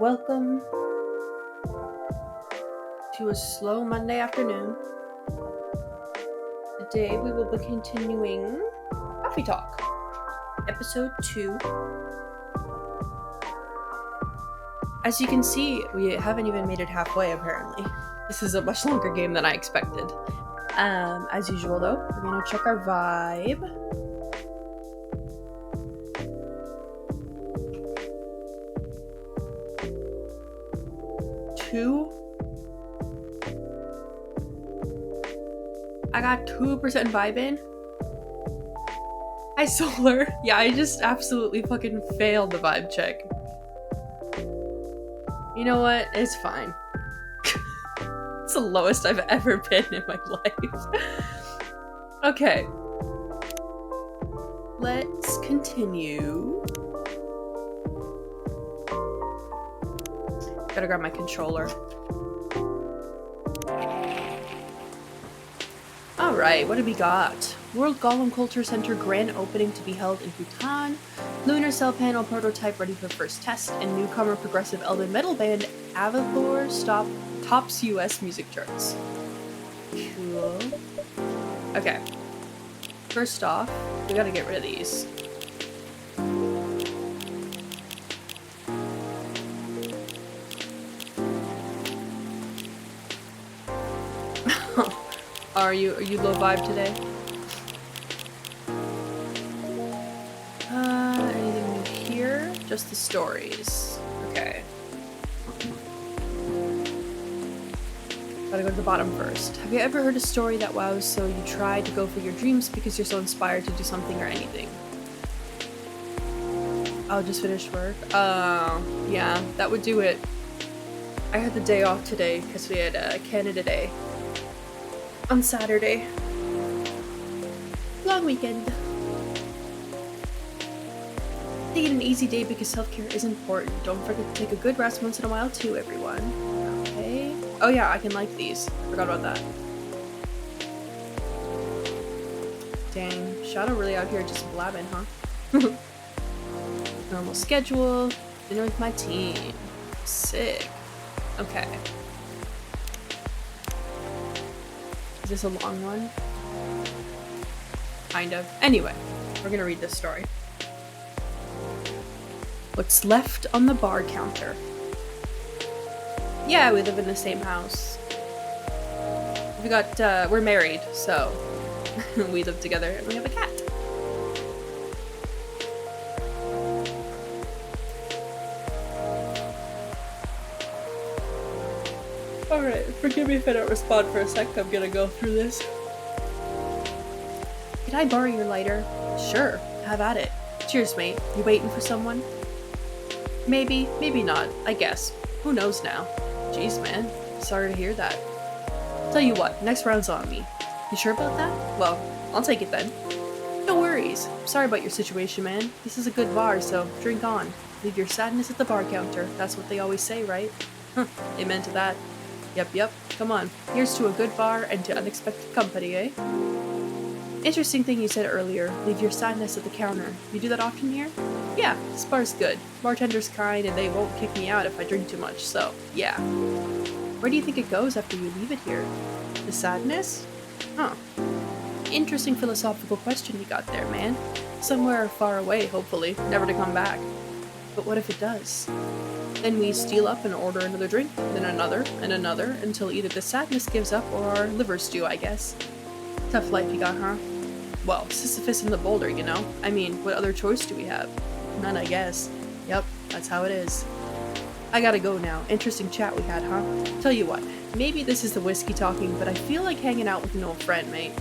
welcome to a slow Monday afternoon. Today we will be continuing Coffee Talk, episode 2. As you can see, we haven't even made it halfway apparently. This is a much longer game than I expected. As usual though, we're gonna check our vibe. I got 2% vibe in. Hi Solar. Yeah, I just absolutely fucking failed the vibe check. You know what? It's fine. It's the lowest I've ever been in my life. Okay. Let's continue. Gotta grab my controller. Alright, what do we got? World Golem Culture Center grand opening to be held in Bhutan. Lunar cell panel prototype ready for first test. And newcomer progressive elven metal band Avithor tops US music charts. Cool. Okay. First off, we gotta get rid of these. Are you low vibe today? Anything new here? Just the stories. Okay. Gotta go to the bottom first. Have you ever heard a story that wows so you try to go for your dreams because you're so inspired to do something or anything? I'll just finish work. Yeah, that would do it. I had the day off today because we had Canada Day. On Saturday. Long weekend. Take it an easy day because self-care is important. Don't forget to take a good rest once in a while too, everyone. Okay. Oh yeah, I can like these. Forgot about that. Dang, Shadow really out here just blabbing, huh? Normal schedule. Dinner with my team. Sick. Okay. Is this a long one? Kind of. Anyway, we're gonna read this story. What's left on the bar counter? Yeah, we live in the same house. We're married, so we live together and we have a cat. Alright, forgive me if I don't respond for a sec, I'm gonna go through this. Can I borrow your lighter? Sure, have at it. Cheers, mate. You waiting for someone? Maybe, maybe not, I guess. Who knows now? Jeez, man. Sorry to hear that. Tell you what, next round's on me. You sure about that? Well, I'll take it then. No worries. Sorry about your situation, man. This is a good bar, so drink on. Leave your sadness at the bar counter. That's what they always say, right? Huh, amen to that. Yep. Come on. Here's to a good bar and to unexpected company, eh? Interesting thing you said earlier. Leave your sadness at the counter. You do that often here? Yeah, this bar's good. Bartender's kind and they won't kick me out if I drink too much, so yeah. Where do you think it goes after you leave it here? The sadness? Huh. Interesting philosophical question you got there, man. Somewhere far away, hopefully. Never to come back. But what if it does? Then we steal up and order another drink, then another, and another, until either the sadness gives up or our livers do, I guess. Tough life you got, huh? Well, Sisyphus in the boulder, you know? I mean, what other choice do we have? None, I guess. Yep, that's how it is. I gotta go now. Interesting chat we had, huh? Tell you what, maybe this is the whiskey talking, but I feel like hanging out with an old friend, mate.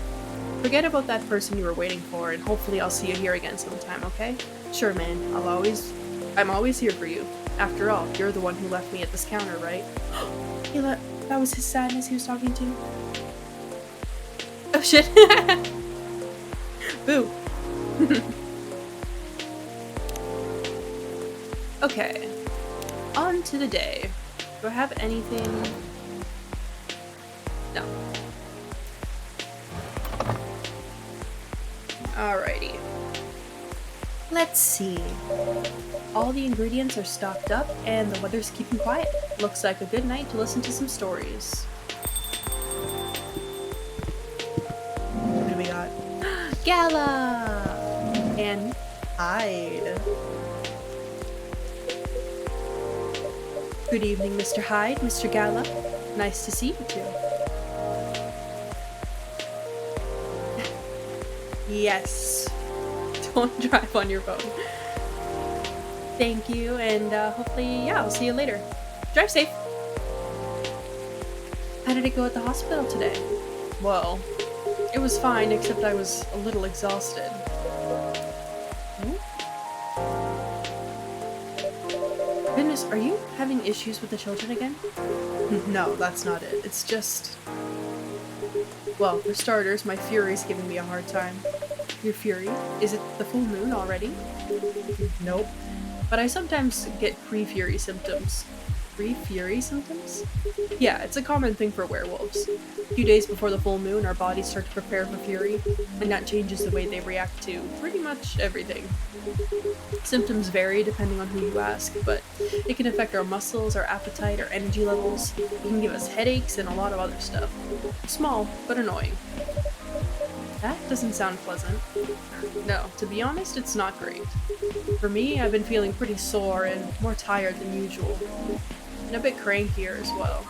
Forget about that person you were waiting for, and hopefully I'll see you here again sometime, okay? Sure, man. I'm always here for you. After all, you're the one who left me at this counter, right? That was his sadness he was talking to? Oh shit. Boo. Okay. On to the day. Do I have anything? No. Alrighty. Let's see. All the ingredients are stocked up and the weather's keeping quiet. Looks like a good night to listen to some stories. What do we got? Gala! And Hyde. Good evening, Mr. Hyde, Mr. Gala. Nice to see you two. Yes. Don't drive on your phone. Thank you, and hopefully, yeah, I'll see you later. Drive safe. How did it go at the hospital today? Well, it was fine, except I was a little exhausted. Goodness, are you having issues with the children again? No, that's not it. It's just... Well, for starters, my Fury's giving me a hard time. Your Fury? Is it the full moon already? Nope. But I sometimes get pre-Fury symptoms. Pre-Fury symptoms? Yeah, it's a common thing for werewolves. A few days before the full moon, our bodies start to prepare for Fury, and that changes the way they react to pretty much everything. Symptoms vary depending on who you ask, but it can affect our muscles, our appetite, our energy levels. It can give us headaches and a lot of other stuff. Small, but annoying. That doesn't sound pleasant. No, to be honest, it's not great. For me, I've been feeling pretty sore and more tired than usual. And a bit crankier as well.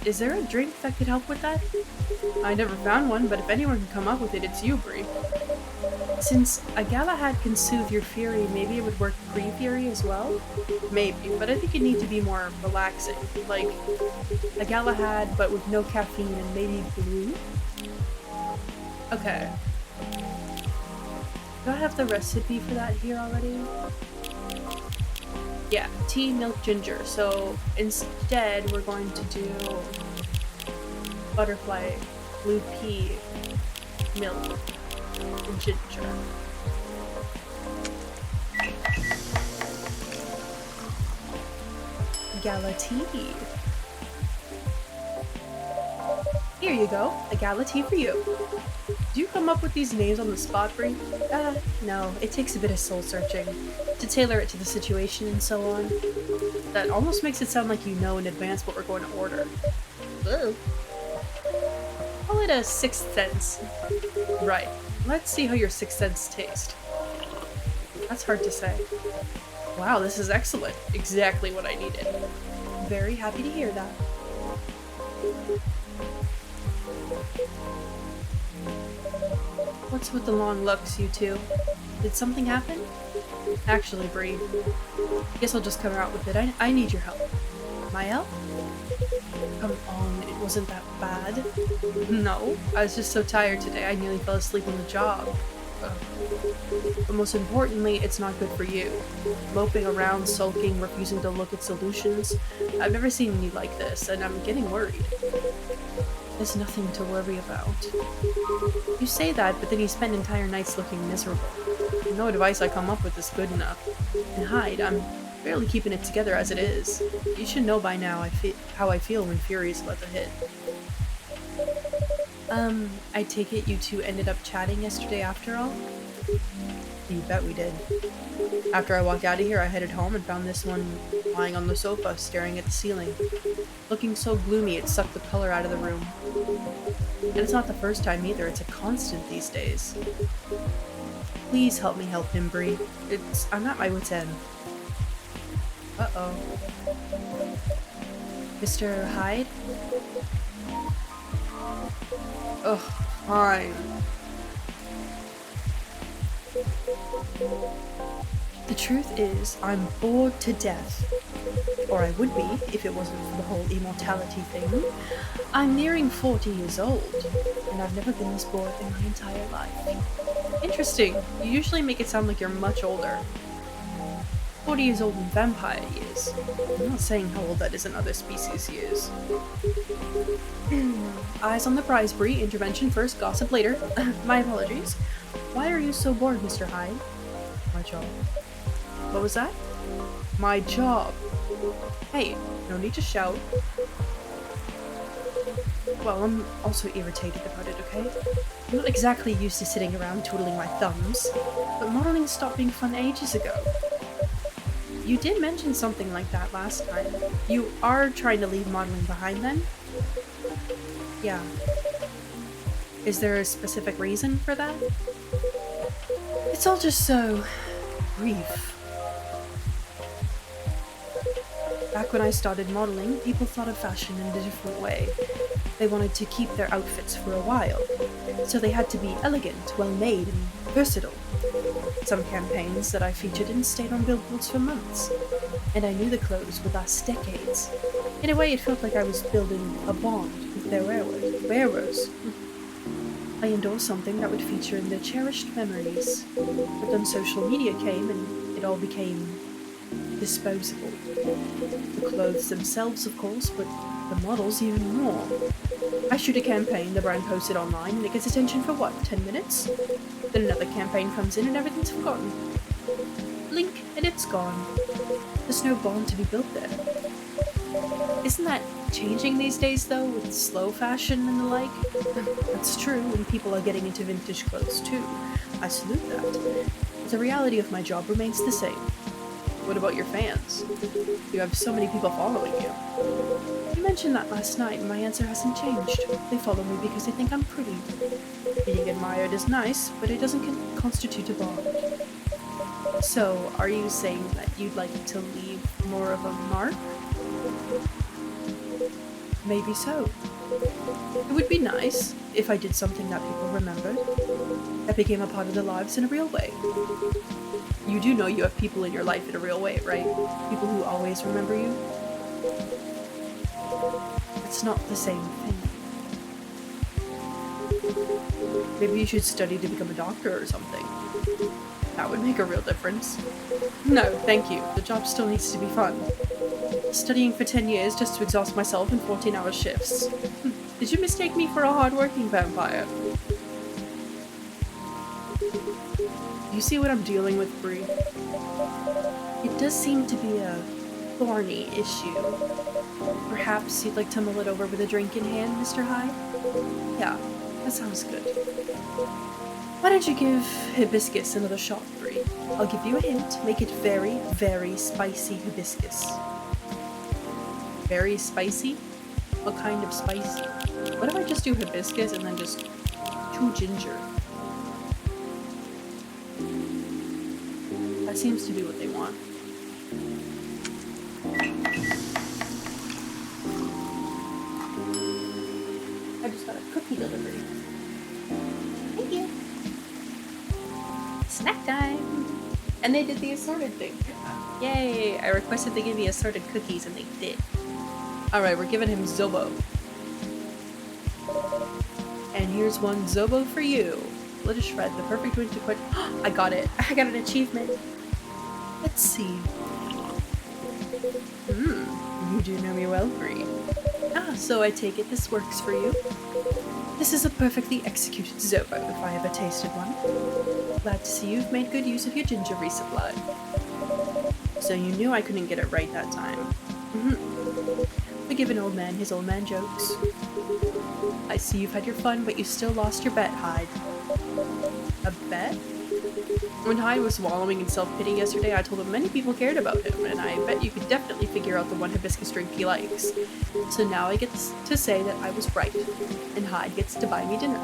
Is there a drink that could help with that? I never found one, but if anyone can come up with it, it's you, Bree. Since a Galahad can soothe your fury, maybe it would work pre-fury as well? Maybe, but I think it'd need to be more relaxing. Like a Galahad, but with no caffeine and maybe blue? Okay. Do I have the recipe for that here already? Yeah, tea, milk, ginger. So instead, we're going to do butterfly, blue pea, milk, and ginger. Gala tea. Here you go, a gala tea for you. Do you come up with these names on the spot, Bree? No, it takes a bit of soul searching to tailor it to the situation and so on. That almost makes it sound like you know in advance what we're going to order. Ugh. Call it a sixth sense. Right. Let's see how your sixth sense tastes. That's hard to say. Wow, this is excellent. Exactly what I needed. Very happy to hear that. What's with the long looks, you two? Did something happen? Actually, Bree, guess I'll just come out with it. I need your help. My help? Come on, it wasn't that bad. No, I was just so tired today I nearly fell asleep on the job. But most importantly, it's not good for you. Moping around, sulking, refusing to look at solutions. I've never seen you like this, and I'm getting worried. There's nothing to worry about. You say that, but then you spend entire nights looking miserable. No advice I come up with is good enough. And Hyde, I'm barely keeping it together as it is. You should know by now how I feel when Fury is about to hit. I take it you two ended up chatting yesterday after all? You bet we did. After I walked out of here, I headed home and found this one lying on the sofa, staring at the ceiling. Looking so gloomy, it sucked the color out of the room. And it's not the first time either, it's a constant these days. Please help me help him, Bree. I'm at my wit's end. Uh-oh. Mr. Hyde? Ugh, fine. The truth is, I'm bored to death. Or I would be, if it wasn't for the whole immortality thing. I'm nearing 40 years old, and I've never been this bored in my entire life. Interesting. You usually make it sound like you're much older. 40 years old in vampire years. I'm not saying how old that is in other species years. Eyes on the prize, Bree. Intervention first, gossip later. My apologies. Why are you so bored, Mr. Hyde? My job. What was that? My job. Hey, no need to shout. Well, I'm also irritated about it, okay? I'm not exactly used to sitting around twiddling my thumbs, but modeling stopped being fun ages ago. You did mention something like that last time. You are trying to leave modeling behind then? Yeah. Is there a specific reason for that? It's all just so brief. Back when I started modeling, people thought of fashion in a different way. They wanted to keep their outfits for a while, so they had to be elegant, well-made, and versatile. Some campaigns that I featured in stayed on billboards for months, and I knew the clothes would last decades. In a way, it felt like I was building a bond with their wearers. I endorsed something that would feature in their cherished memories, but then social media came and it all became disposable. The clothes themselves, of course, but the models even more. I shoot a campaign, the brand posts it online, and it gets attention for what, 10 minutes? Then another campaign comes in and everything's forgotten. Blink, and it's gone. There's no bond to be built there. Isn't that changing these days, though, with slow fashion and the like? That's true, and people are getting into vintage clothes too. I salute that. But the reality of my job remains the same. What about your fans? You have so many people following you. You mentioned that last night, and my answer hasn't changed. They follow me because they think I'm pretty. Being admired is nice, but it doesn't constitute a bond. So, are you saying that you'd like to leave more of a mark? Maybe so. It would be nice if I did something that people remembered, that became a part of their lives in a real way. You do know you have people in your life in a real way, right? People who always remember you? It's not the same thing. Maybe you should study to become a doctor or something. That would make a real difference. No, thank you. The job still needs to be fun. Studying for 10 years just to exhaust myself in 14-hour shifts. Did you mistake me for a hard-working vampire? Do you see what I'm dealing with, Bree? It does seem to be a thorny issue. Perhaps you'd like to mull it over with a drink in hand, Mr. Hyde? Yeah, that sounds good. Why don't you give hibiscus another shot, Bree? I'll give you a hint. Make it very, very spicy hibiscus. Very spicy? What kind of spicy? What if I just do hibiscus and then just 2 ginger? That seems to be what they want. I just got a cookie delivery. Thank you. Snack time! And they did the assorted thing. Yay! I requested they give me assorted cookies and they did. Alright, we're giving him Zobo. And here's one Zobo for you. Let us shred, the perfect way to quit. I got it. I got an achievement. Let's see. You do know me well, Bree. Ah, so I take it this works for you. This is a perfectly executed Zobo, if I ever tasted one. Glad to see you've made good use of your ginger resupply. So you knew I couldn't get it right that time. Forgive an old man his old man jokes. I see you've had your fun, but you still lost your bet, Hyde. A bet? When Hyde was wallowing in self-pity yesterday, I told him many people cared about him, and I bet you could definitely figure out the one hibiscus drink he likes. So now I get to say that I was right, and Hyde gets to buy me dinner.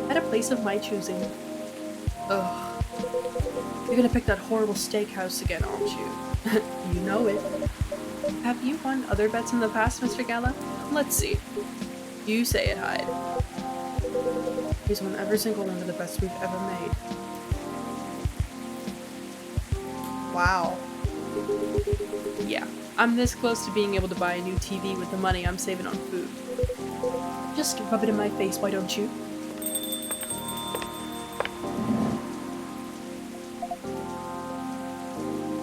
At a place of my choosing. Ugh. You're gonna pick that horrible steakhouse again, aren't you? You know it. Have you won other bets in the past, Mr. Gala? Let's see. You say it, Hyde. He's won every single one of the bets we've ever made. Wow. Yeah, I'm this close to being able to buy a new TV with the money I'm saving on food. Just rub it in my face, why don't you?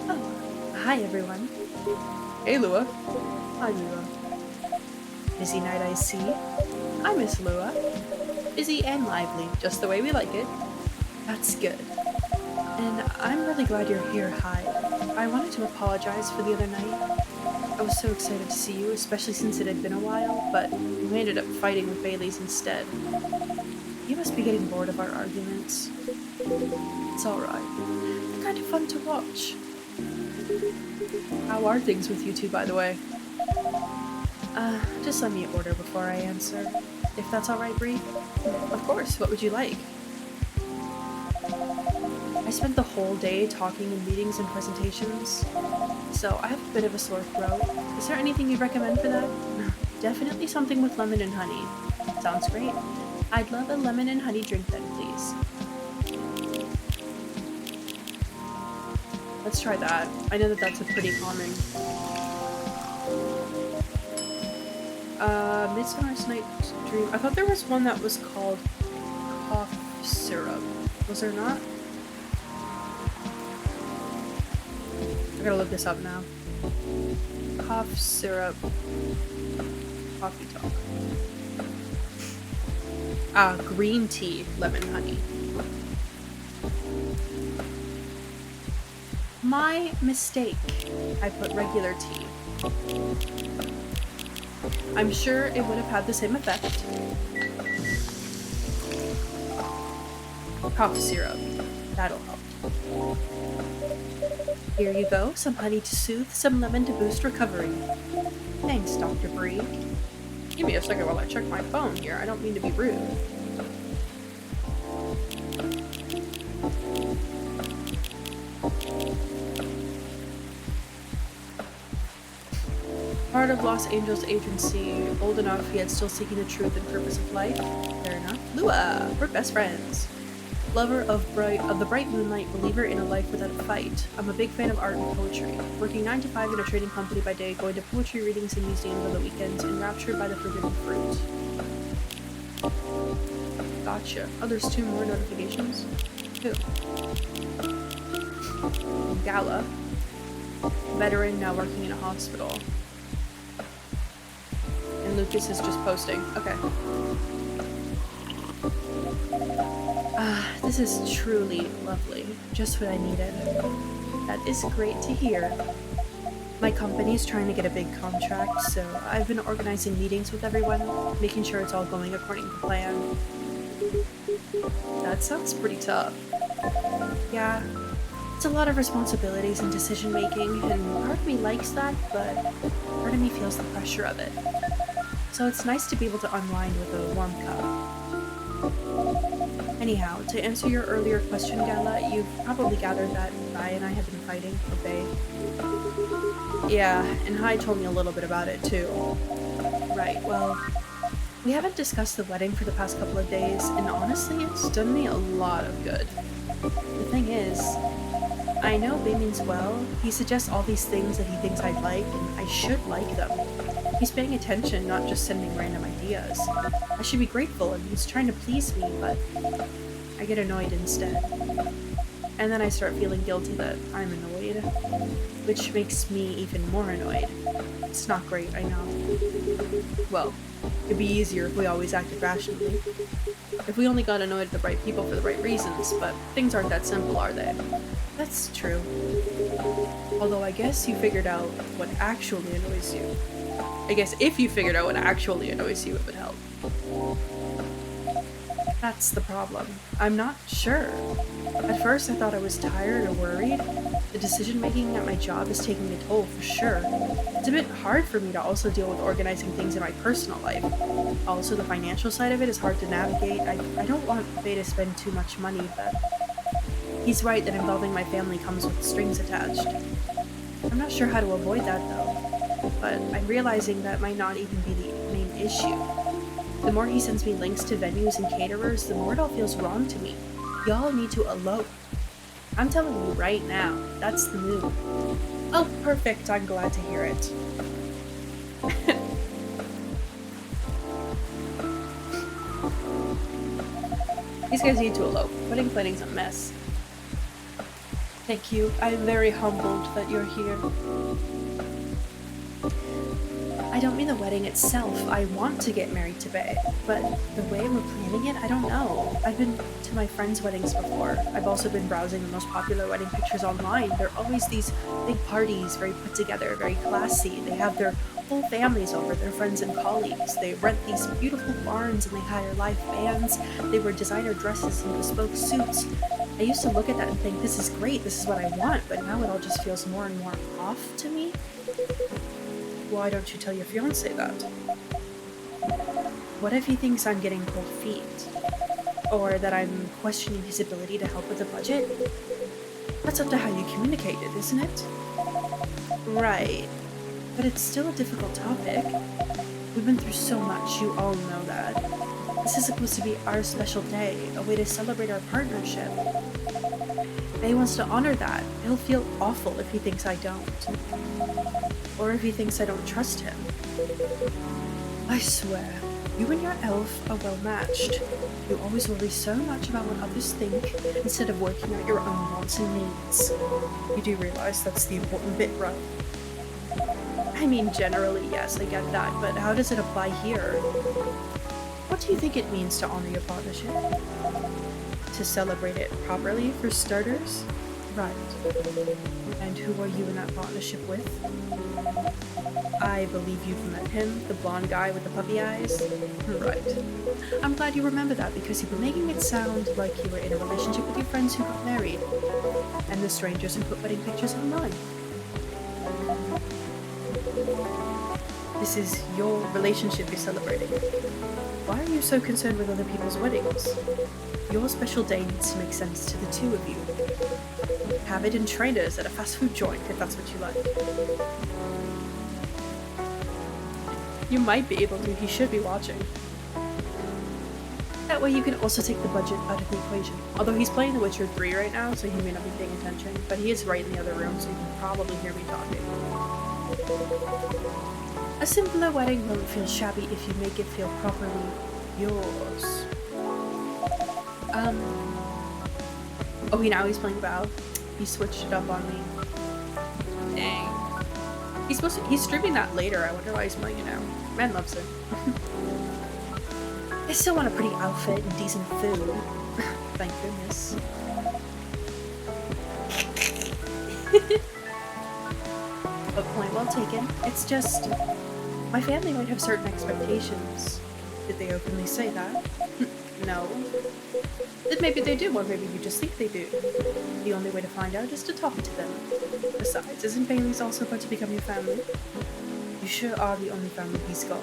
Oh, hi everyone. Hey, Lua. Hi, Lua. Busy night, I see. I miss Lua. Busy and lively, just the way we like it. That's good. And I'm really glad you're here, Hyde. I wanted to apologize for the other night. I was so excited to see you, especially since it had been a while, but we ended up fighting with Bailey's instead. You must be getting bored of our arguments. It's alright. They're kind of fun to watch. How are things with you two, by the way? Just let me order before I answer. If that's alright, Bree? Of course, what would you like? I spent the whole day talking in meetings and presentations, so I have a bit of a sore throat. Is there anything you'd recommend for that? Definitely something with lemon and honey. Sounds great. I'd love a lemon and honey drink then, please. Let's try that. I know that that's a pretty common. Midsummer's Night's Dream. I thought there was one that was called cough syrup. Was there not? I gotta look this up now. Cough syrup. Coffee talk. Green tea, lemon honey. My mistake. I put regular tea. I'm sure it would have had the same effect. Cough syrup. That'll help. Here you go. Some honey to soothe, some lemon to boost recovery. Thanks, Dr. Bree. Give me a second while I check my phone here. I don't mean to be rude. Part of Los Angeles agency, old enough yet still seeking the truth and purpose of life. Fair enough. Lua, we're best friends. Lover of the bright moonlight, believer in a life without a fight. I'm a big fan of art and poetry. Working 9 to 5 in a trading company by day, going to poetry readings and museums on the weekends, enraptured by the forbidden fruit. Gotcha. Oh, there's 2 more notifications. Who? Gala. Veteran, now working in a hospital. And Lucas is just posting. Okay. This is truly lovely. Just what I needed. That is great to hear. My company is trying to get a big contract, so I've been organizing meetings with everyone, making sure it's all going according to plan. That sounds pretty tough. Yeah, it's a lot of responsibilities and decision making, and part of me likes that, but part of me feels the pressure of it. So it's nice to be able to unwind with a warm cup. Anyhow, to answer your earlier question, Gala, you've probably gathered that Vi and I have been fighting, or Bae. Yeah, and Hai told me a little bit about it too. Right, well, we haven't discussed the wedding for the past couple of days, and honestly, it's done me a lot of good. The thing is, I know Bae means well. He suggests all these things that he thinks I'd like, and I should like them. He's paying attention, not just sending random ideas. I should be grateful, and he's trying to please me, but I get annoyed instead. And then I start feeling guilty that I'm annoyed, which makes me even more annoyed. It's not great, I know. Well, it'd be easier if we always acted rationally. If we only got annoyed at the right people for the right reasons, but things aren't that simple, are they? That's true. Although I guess you figured out what actually annoys you. I guess if you figured out what actually annoys you, it would help. That's the problem. I'm not sure. At first I thought I was tired or worried. The decision making at my job is taking a toll for sure. It's a bit hard for me to also deal with organizing things in my personal life. Also, the financial side of it is hard to navigate. I don't want Bae to spend too much money, but he's right that involving my family comes with strings attached. I'm not sure how to avoid that though, but I'm realizing that might not even be the main issue. The more he sends me links to venues and caterers, the more it all feels wrong to me. Y'all need to elope. I'm telling you right now, that's the move. Oh, perfect, I'm glad to hear it. These guys need to elope. Wedding planning's a mess. Thank you. I'm very humbled that you're here. I don't mean the wedding itself. I want to get married to Bae, but the way we're planning it, I don't know. I've been to my friends' weddings before. I've also been browsing the most popular wedding pictures online. They're always these big parties, very put together, very classy. They have their whole families over, their friends and colleagues. They rent these beautiful barns and they hire live bands. They wear designer dresses and bespoke suits. I used to look at that and think, this is great, this is what I want, but now it all just feels more and more off to me. Why don't you tell your fiancé that? What if he thinks I'm getting cold feet? Or that I'm questioning his ability to help with the budget? That's up to how you communicate it, isn't it? Right. But it's still a difficult topic. We've been through so much, you all know that. This is supposed to be our special day, a way to celebrate our partnership. Bae wants to honor that. He'll feel awful if he thinks I don't. Or if he thinks I don't trust him. I swear, you and your elf are well matched. You always worry so much about what others think instead of working out your own wants and needs. You do realize that's the important bit, right? I mean, generally, yes, I get that, but how does it apply here? What do you think it means to honor your partnership? To celebrate it properly, for starters? Right. And who are you in that partnership with? I believe you've met him, the blonde guy with the puppy eyes? Right. I'm glad you remember that because you were making it sound like you were in a relationship with your friends who got married. And the strangers who put wedding pictures online. This is your relationship you're celebrating. Why are you so concerned with other people's weddings? Your special day needs to make sense to the two of you. Have it in trainers at a fast food joint if that's what you like. You might be able to, he should be watching. That way you can also take the budget out of the equation. Although he's playing The Witcher 3 right now, so he may not be paying attention, but he is right in the other room, so you can probably hear me talking. A simpler wedding won't feel shabby if you make it feel properly yours. Oh, he's playing WoW. He switched it up on me. Dang. He's streaming that later. I wonder why he's playing it now. Man loves it. I still want a pretty outfit and decent food. Thank goodness. But point well taken. It's just, my family might have certain expectations. Did they openly say that? No. Then maybe they do, or maybe you just think they do. The only way to find out is to talk to them. Besides, isn't Bailey's also going to become your family? You sure are the only family he's got.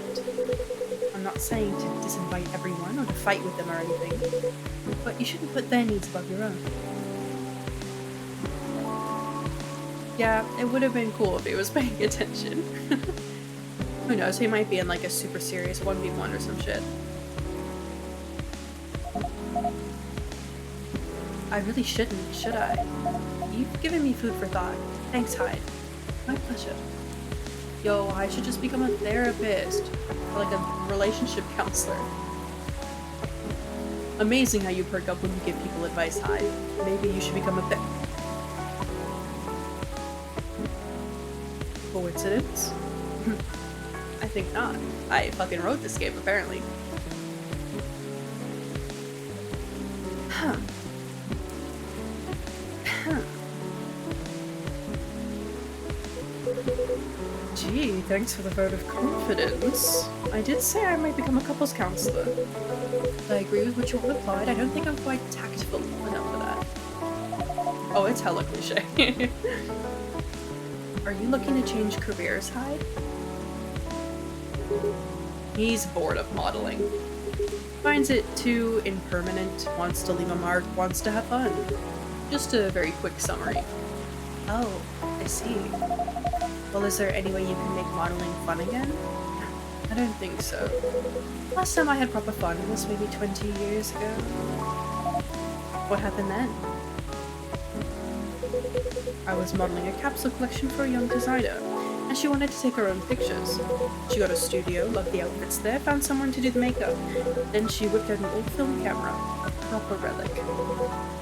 I'm not saying to disinvite everyone or to fight with them or anything, but you shouldn't put their needs above your own. Yeah, it would have been cool if he was paying attention. Who knows, he might be in like a super serious 1v1 or some shit. I really shouldn't, should I? You've given me food for thought. Thanks, Hyde. My pleasure. Yo, I should just become a therapist. Or like a relationship counselor. Amazing how you perk up when you give people advice, Hyde. Maybe you should become a Coincidence? I think not. I fucking wrote this game, apparently. Huh. Gee, thanks for the vote of confidence. I did say I might become a couples counselor. I agree with what you all implied. I don't think I'm quite tactful enough for that. Oh, it's hella cliche. Are you looking to change careers, Hyde? He's bored of modeling. Finds it too impermanent, wants to leave a mark, wants to have fun. Just a very quick summary. Oh, I see. Well, is there any way you can make modeling fun again? I don't think so. Last time I had proper fun was maybe 20 years ago. What happened then? I was modeling a capsule collection for a young designer, and she wanted to take her own pictures. She got a studio, loved the outfits there, found someone to do the makeup. Then she whipped out an old film camera, a proper relic.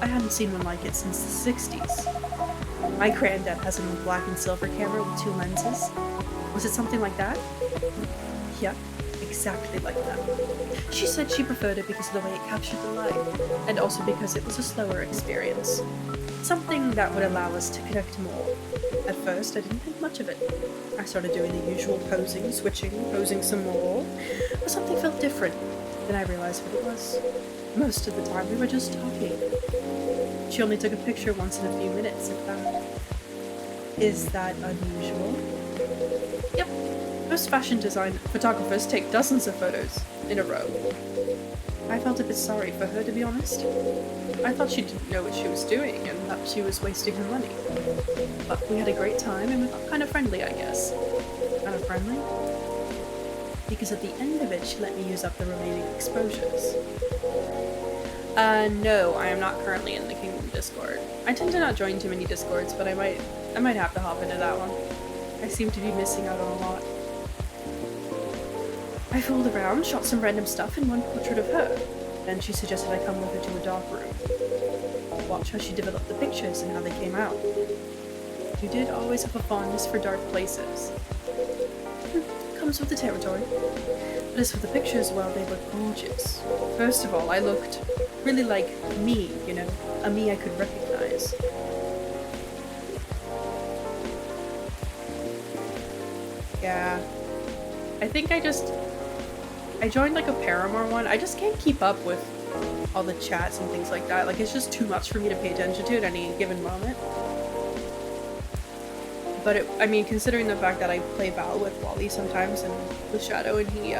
I hadn't seen one like it since the 60s. My granddad has an old black and silver camera with 2 lenses. Was it something like that? Yeah, exactly like that. She said she preferred it because of the way it captured the light, and also because it was a slower experience. Something that would allow us to connect more. At first, I didn't think much of it. I started doing the usual posing, switching, posing some more, but something felt different. Then I realized what it was. Most of the time, we were just talking. She only took a picture once in a few minutes, if that. Is that unusual? Yep. Most fashion design photographers take dozens of photos in a row. I felt a bit sorry for her, to be honest. I thought she didn't know what she was doing and that she was wasting her money. But we had a great time and we got kind of friendly, I guess. Kind of friendly? Because at the end of it, she let me use up the remaining exposures. No, I am not currently in the Kingdom Discord. I tend to not join too many Discords, but I might have to hop into that one. I seem to be missing out on a lot. I fooled around, shot some random stuff in one portrait of her. Then she suggested I come with her to a dark room. Watch how she developed the pictures and how they came out. You did always have a fondness for dark places. Comes with the territory. But as for the pictures, well, they look gorgeous. First of all, I looked really like me, you know, a me I could recognize. Yeah. I think I joined like a Paramore one. I just can't keep up with all the chats and things like that. Like, it's just too much for me to pay attention to at any given moment. But I mean, considering the fact that I play Val with Wally sometimes and with Shadow, and he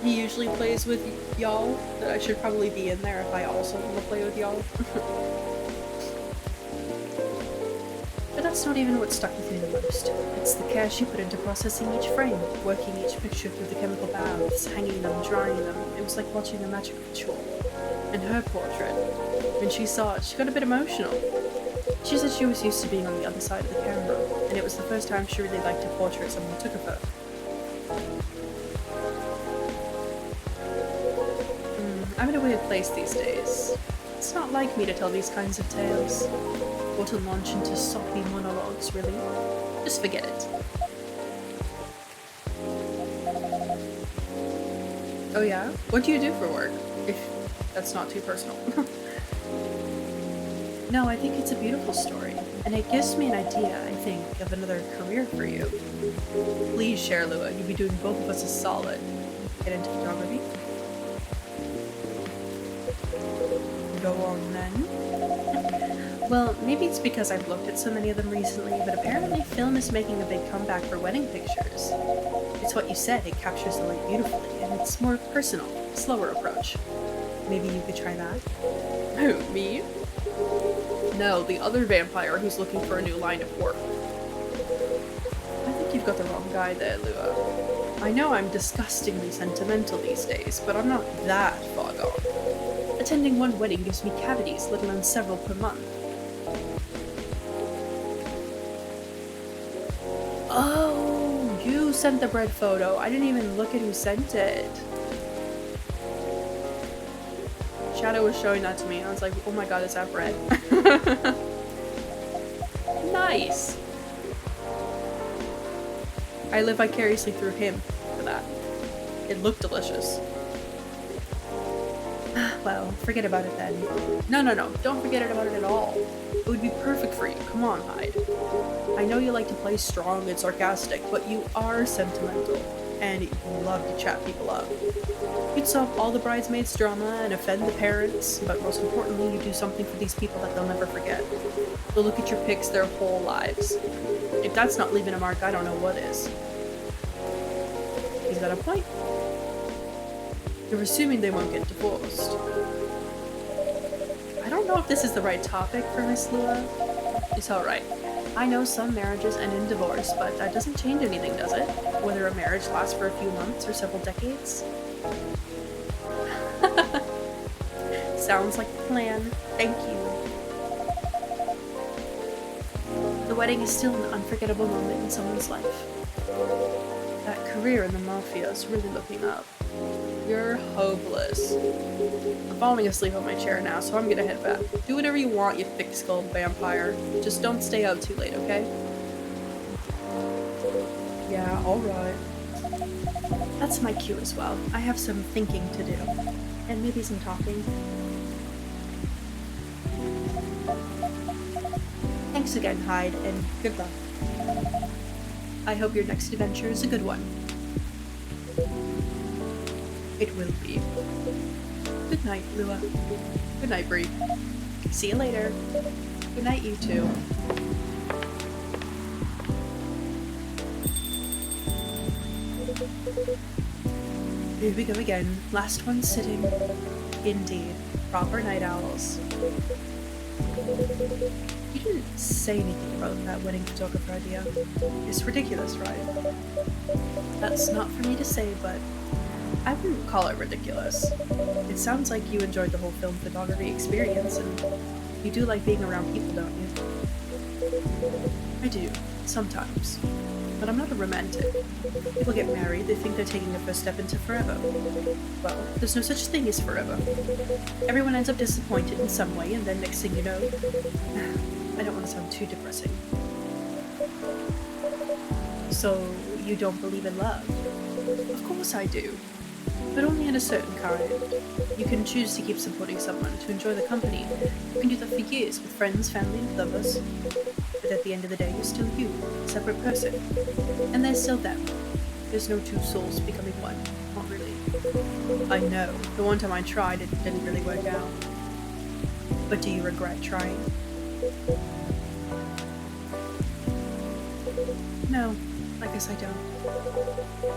usually plays with y'all, that I should probably be in there if I also want to play with y'all. But that's not even what stuck with me the most. It's the care she put into processing each frame, working each picture through the chemical baths, hanging them, drying them. It was like watching a magic ritual. And her portrait, when she saw it, she got a bit emotional. She said she was used to being on the other side of the camera, and it was the first time she really liked a portrait someone took of her. I'm in a weird place these days. It's not like me to tell these kinds of tales, or to launch into soppy monologues, really. Just forget it. Oh yeah? What do you do for work? If that's not too personal. No, I think it's a beautiful story, and it gives me an idea, I think, of another career for you. Please share, Lua. You'd be doing both of us a solid. Get into photography? Go on then. Well, maybe it's because I've looked at so many of them recently, but apparently film is making a big comeback for wedding pictures. It's what you said, it captures the light beautifully, and it's more personal, slower approach. Maybe you could try that? Who, me? No, the other vampire who's looking for a new line of work. I think you've got the wrong guy there, Lua. I know I'm disgustingly sentimental these days, but I'm not that far gone. Attending one wedding gives me cavities, let alone several per month. Oh, you sent the bread photo. I didn't even look at who sent it. Shadow was showing that to me, and I was like, oh my god, is that bread? Nice! I live vicariously through him for that. It looked delicious. Well, forget about it then. No, don't forget about it at all. It would be perfect for you. Come on, Hyde. I know you like to play strong and sarcastic, but you are sentimental, and you love to chat people up. You'd solve all the bridesmaids' drama and offend the parents, but most importantly, you do something for these people that they'll never forget. They'll look at your pics their whole lives. If that's not leaving a mark, I don't know what is. Is that a point? You're assuming they won't get divorced. I don't know if this is the right topic for Miss Lua. It's alright. I know some marriages end in divorce, but that doesn't change anything, does it? Whether a marriage lasts for a few months or several decades? Sounds like a plan. Thank you. The wedding is still an unforgettable moment in someone's life. That career in the mafia is really looking up. You're hopeless. I'm falling asleep on my chair now, so I'm gonna head back. Do whatever you want, you thick-skulled vampire. Just don't stay out too late, okay? Yeah, Alright. That's my cue as well. I have some thinking to do. And maybe some talking. Thanks again, Hyde, and good luck. I hope your next adventure is a good one. It will be. Good night, Lua. Good night, Bree. See you later. Good night, you two. Here we go again. Last one sitting. Indeed. Proper night owls. You didn't say anything about that wedding photographer idea. It's ridiculous, right? That's not for me to say, but I wouldn't call it ridiculous. It sounds like you enjoyed the whole film photography experience, and you do like being around people, don't you? I do, sometimes. But I'm not a romantic. People get married, they think they're taking the first step into forever. Well, there's no such thing as forever. Everyone ends up disappointed in some way, and then next thing you know... I don't want to sound too depressing. So, you don't believe in love? Of course I do. But only in a certain kind. You can choose to keep supporting someone, to enjoy the company. You can do that for years with friends, family, and lovers. But at the end of the day, you're still you, a separate person. And there's still them. There's no two souls becoming one. Not really. I know. The one time I tried, it didn't really work out. But do you regret trying? No, I guess I don't.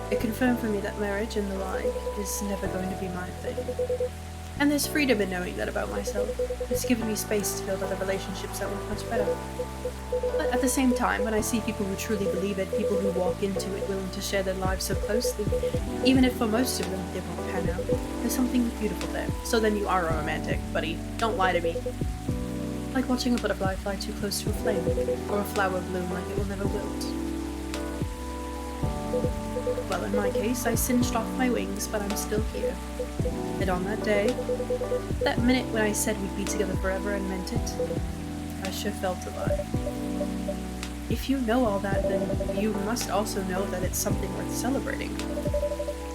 It confirmed for me that marriage and the like is never going to be my thing. And there's freedom in knowing that about myself. It's given me space to build other relationships that work much better. But at the same time, when I see people who truly believe it, people who walk into it willing to share their lives so closely, even if for most of them they won't pan out, there's something beautiful there. So then you are a romantic, buddy. Don't lie to me. Like watching a butterfly fly too close to a flame, or a flower bloom like it will never wilt. Well, in my case, I singed off my wings, but I'm still here. And on that day, that minute when I said we'd be together forever and meant it, I sure felt alive. If you know all that, then you must also know that it's something worth celebrating.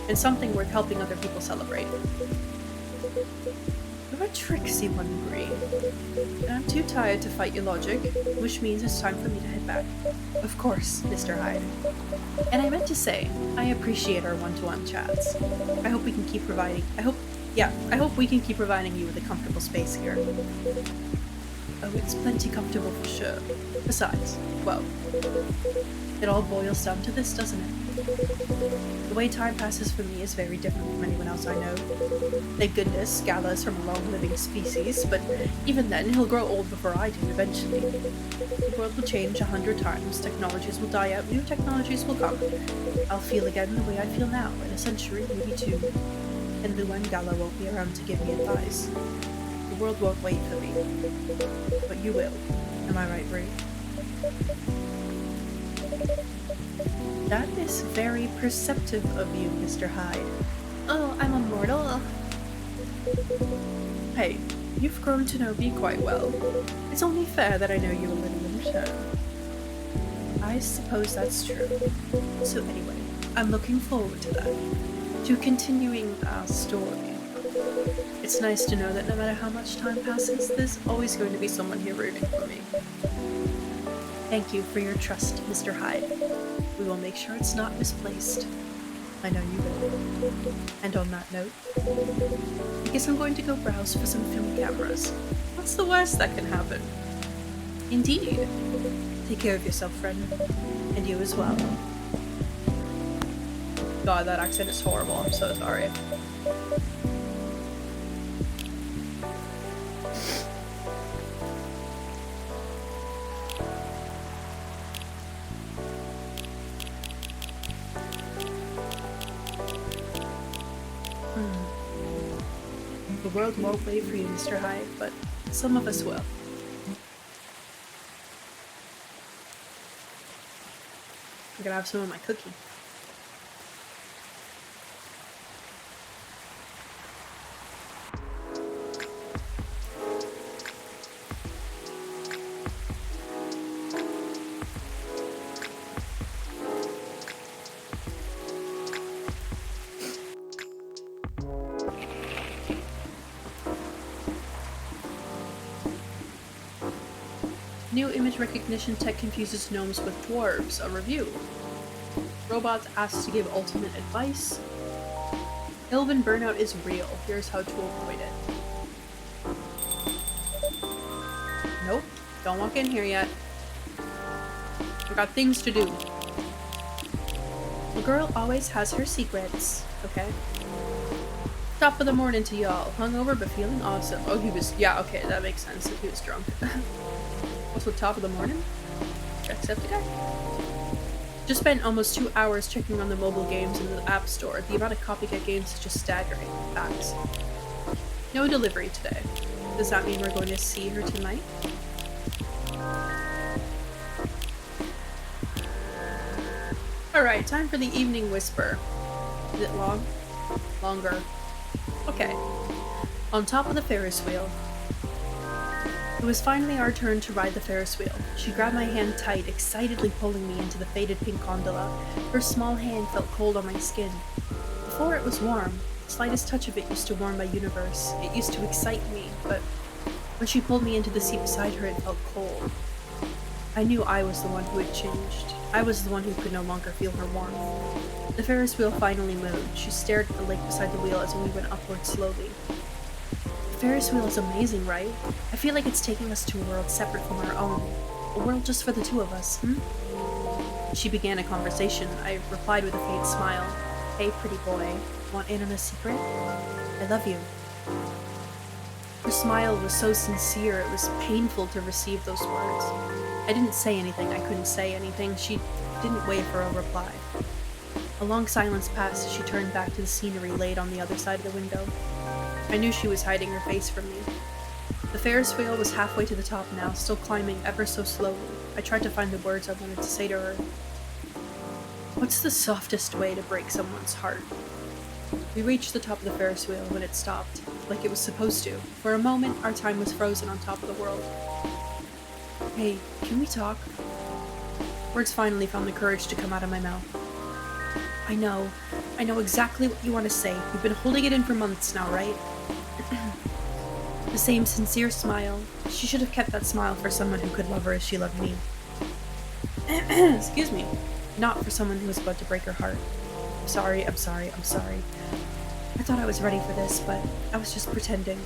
And something worth helping other people celebrate. You're a tricksy one, Bree. And I'm too tired to fight your logic, which means it's time for me to head back. Of course, Mr. Hyde. And I meant to say, I appreciate our one-to-one chats. I hope we can keep providing- I hope we can keep providing you with a comfortable space here. Oh, it's plenty comfortable for sure. Besides, well, it all boils down to this, doesn't it? The way time passes for me is very different from anyone else I know. Thank goodness, Gala's from a long-living species, but even then, he'll grow old before I do eventually. The world will change 100 times, technologies will die out, new technologies will come. I'll feel again the way I feel now, in a century, maybe two. And Lua and Gala won't be around to give me advice. The world won't wait for me. But you will. Am I right, Bree? That is very perceptive of you, Mr. Hyde. Oh, I'm immortal. Hey, you've grown to know me quite well. It's only fair that I know you a little in return. I suppose that's true. So anyway, I'm looking forward to that. To continuing our story. It's nice to know that no matter how much time passes, there's always going to be someone here rooting for me. Thank you for your trust, Mr. Hyde. We will make sure it's not misplaced. I know you will. And on that note, I guess I'm going to go browse for some film cameras. What's the worst that can happen? Indeed. Take care of yourself, friend. And you as well. God, that accent is horrible. I'm so sorry. The world won't wait for you, Mr. Hyde, but some of us will. I'm gonna have some of my cookie. New image recognition tech confuses gnomes with dwarves. A review. Robots asked to give ultimate advice. Elven burnout is real. Here's how to avoid it. Nope. Don't walk in here yet. We got things to do. The girl always has her secrets. Okay. Top of the morning to y'all. Hungover but feeling awesome. Oh, he was... Yeah, okay, that makes sense if he was drunk. Also, top of the morning? Jacksepticeye? Just spent almost 2 hours checking on the mobile games in the App Store. The amount of copycat games is just staggering. Facts. No delivery today. Does that mean we're going to see her tonight? Alright, time for the evening whisper. Is it long? Longer. Okay. On top of the Ferris wheel. It was finally our turn to ride the Ferris wheel. She grabbed my hand tight, excitedly pulling me into the faded pink gondola. Her small hand felt cold on my skin. Before it was warm. The slightest touch of it used to warm my universe. It used to excite me, but when she pulled me into the seat beside her, it felt cold. I knew I was the one who had changed. I was the one who could no longer feel her warmth. The Ferris wheel finally moved. She stared at the lake beside the wheel as we went upward slowly. The Ferris wheel is amazing, right? I feel like it's taking us to a world separate from our own. A world just for the two of us, She began a conversation. I replied with a faint smile. Hey, pretty boy. Want in on a secret? I love you. Her smile was so sincere, it was painful to receive those words. I didn't say anything, I couldn't say anything. She didn't wait for a reply. A long silence passed as she turned back to the scenery laid on the other side of the window. I knew she was hiding her face from me. The Ferris wheel was halfway to the top now, still climbing ever so slowly. I tried to find the words I wanted to say to her. What's the softest way to break someone's heart? We reached the top of the Ferris wheel when it stopped, like it was supposed to. For a moment, our time was frozen on top of the world. Hey, can we talk? Words finally found the courage to come out of my mouth. I know exactly what you want to say. You've been holding it in for months now, right? The same sincere smile. She should have kept that smile for someone who could love her as she loved me. Excuse me. Not for someone who was about to break her heart. I'm sorry. I thought I was ready for this, but I was just pretending.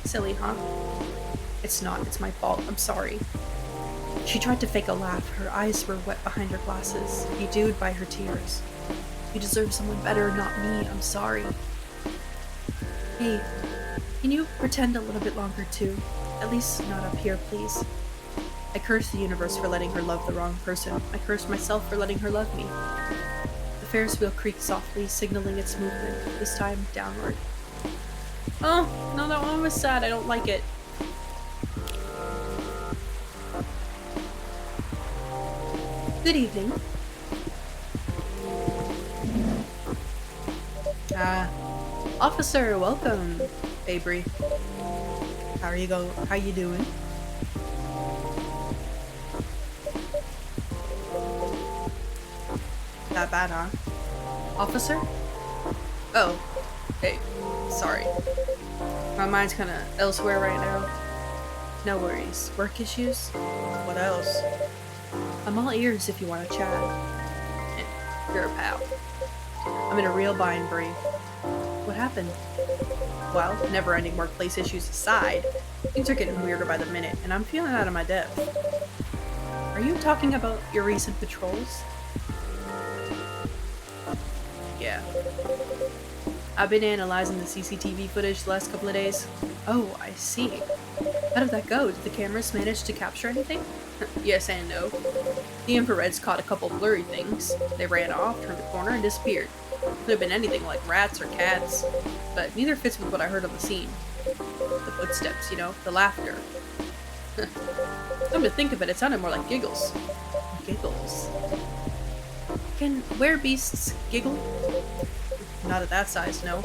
Silly, huh? It's not. It's my fault. I'm sorry. She tried to fake a laugh. Her eyes were wet behind her glasses, bedewed by her tears. You deserve someone better, not me. I'm sorry. Hey, can you pretend a little bit longer too? At least not up here, please. I cursed the universe for letting her love the wrong person. I cursed myself for letting her love me. The Ferris wheel creaked softly, signaling its movement, this time downward. Oh, no, that one was sad. I don't like it. Good evening. Officer, welcome. Hey, Bree. How you doing? That bad, huh? Officer? Oh. Hey. Sorry. My mind's kinda elsewhere right now. No worries. Work issues? What else? I'm all ears if you want to chat. Yeah, you're a pal. I'm in a real bind, Bree. What happened? Well, never-ending workplace issues aside, things are getting weirder by the minute, and I'm feeling out of my depth. Are you talking about your recent patrols? Yeah. I've been analyzing the CCTV footage the last couple of days. Oh, I see. How did that go? Did the cameras manage to capture anything? Yes and no. The infrareds caught a couple blurry things. They ran off, turned a corner, and disappeared. Could have been anything like rats or cats, but neither fits with what I heard on the scene. The footsteps, you know, the laughter. Come to think of it, it sounded more like giggles. Giggles. Can werebeasts giggle? Not at that size, no.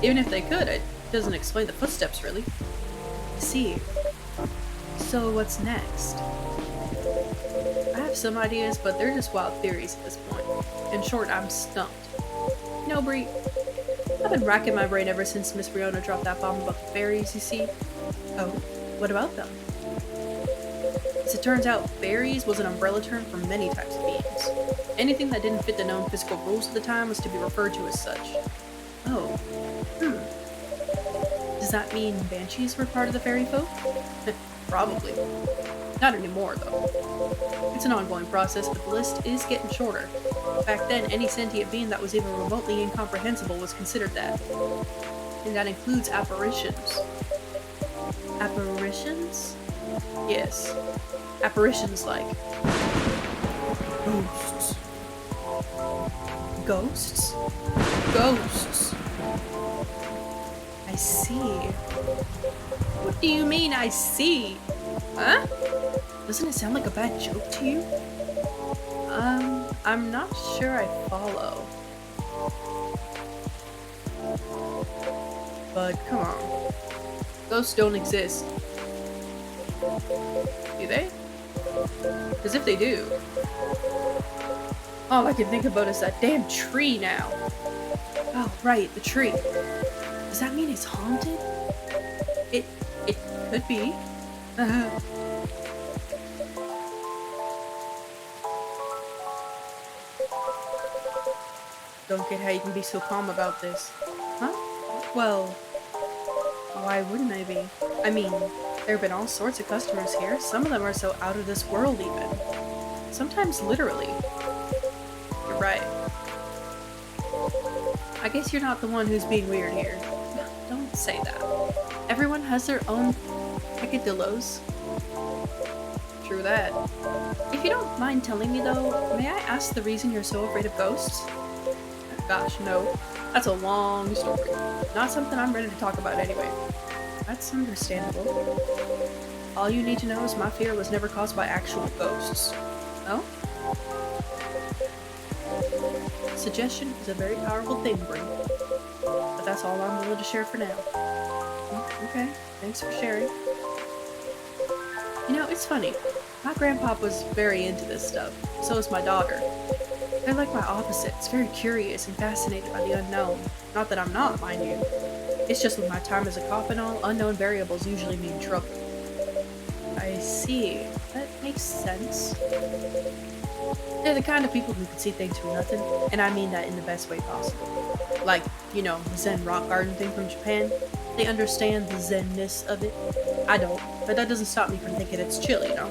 Even if they could, it doesn't explain the footsteps, really. I see. So what's next? I have some ideas, but they're just wild theories at this point. In short, I'm stumped. No, Bree. I've been racking my brain ever since Miss Riona dropped that bomb about the fairies, you see. Oh, what about them? As it turns out, fairies was an umbrella term for many types of beings. Anything that didn't fit the known physical rules of the time was to be referred to as such. Oh. Does that mean banshees were part of the fairy folk? Probably. Not anymore, though. It's an ongoing process, but the list is getting shorter. Back then, any sentient being that was even remotely incomprehensible was considered that. And that includes apparitions. Apparitions? Yes. Apparitions like ghosts. Ghosts? Ghosts. I see. What do you mean, I see? Huh? Doesn't it sound like a bad joke to you? I'm not sure I follow. But come on. Ghosts don't exist. Do they? Because if they do, all I can think about is that damn tree now. Oh, right, the tree. Does that mean it's haunted? It could be. Don't get how you can be so calm about this. Huh? Well, why wouldn't I be? I mean, there have been all sorts of customers here. Some of them are so out of this world even. Sometimes literally. You're right. I guess you're not the one who's being weird here. Don't say that. Everyone has their own peccadillos. True that. If you don't mind telling me though, may I ask the reason you're so afraid of ghosts? Gosh, no. That's a long story. Not something I'm ready to talk about anyway. That's understandable. All you need to know is my fear was never caused by actual ghosts. No? Suggestion is a very powerful thing, Bree. But that's all I'm willing to share for now. Okay, thanks for sharing. You know, it's funny. My grandpa was very into this stuff. So is my daughter. They're like my opposites, very curious and fascinated by the unknown. Not that I'm not, mind you. It's just with my time as a cop and all, unknown variables usually mean trouble. I see. That makes sense. They're the kind of people who can see things from nothing, and I mean that in the best way possible. Like, you know, the Zen rock garden thing from Japan. They understand the Zen-ness of it. I don't, but that doesn't stop me from thinking it's chill, you know?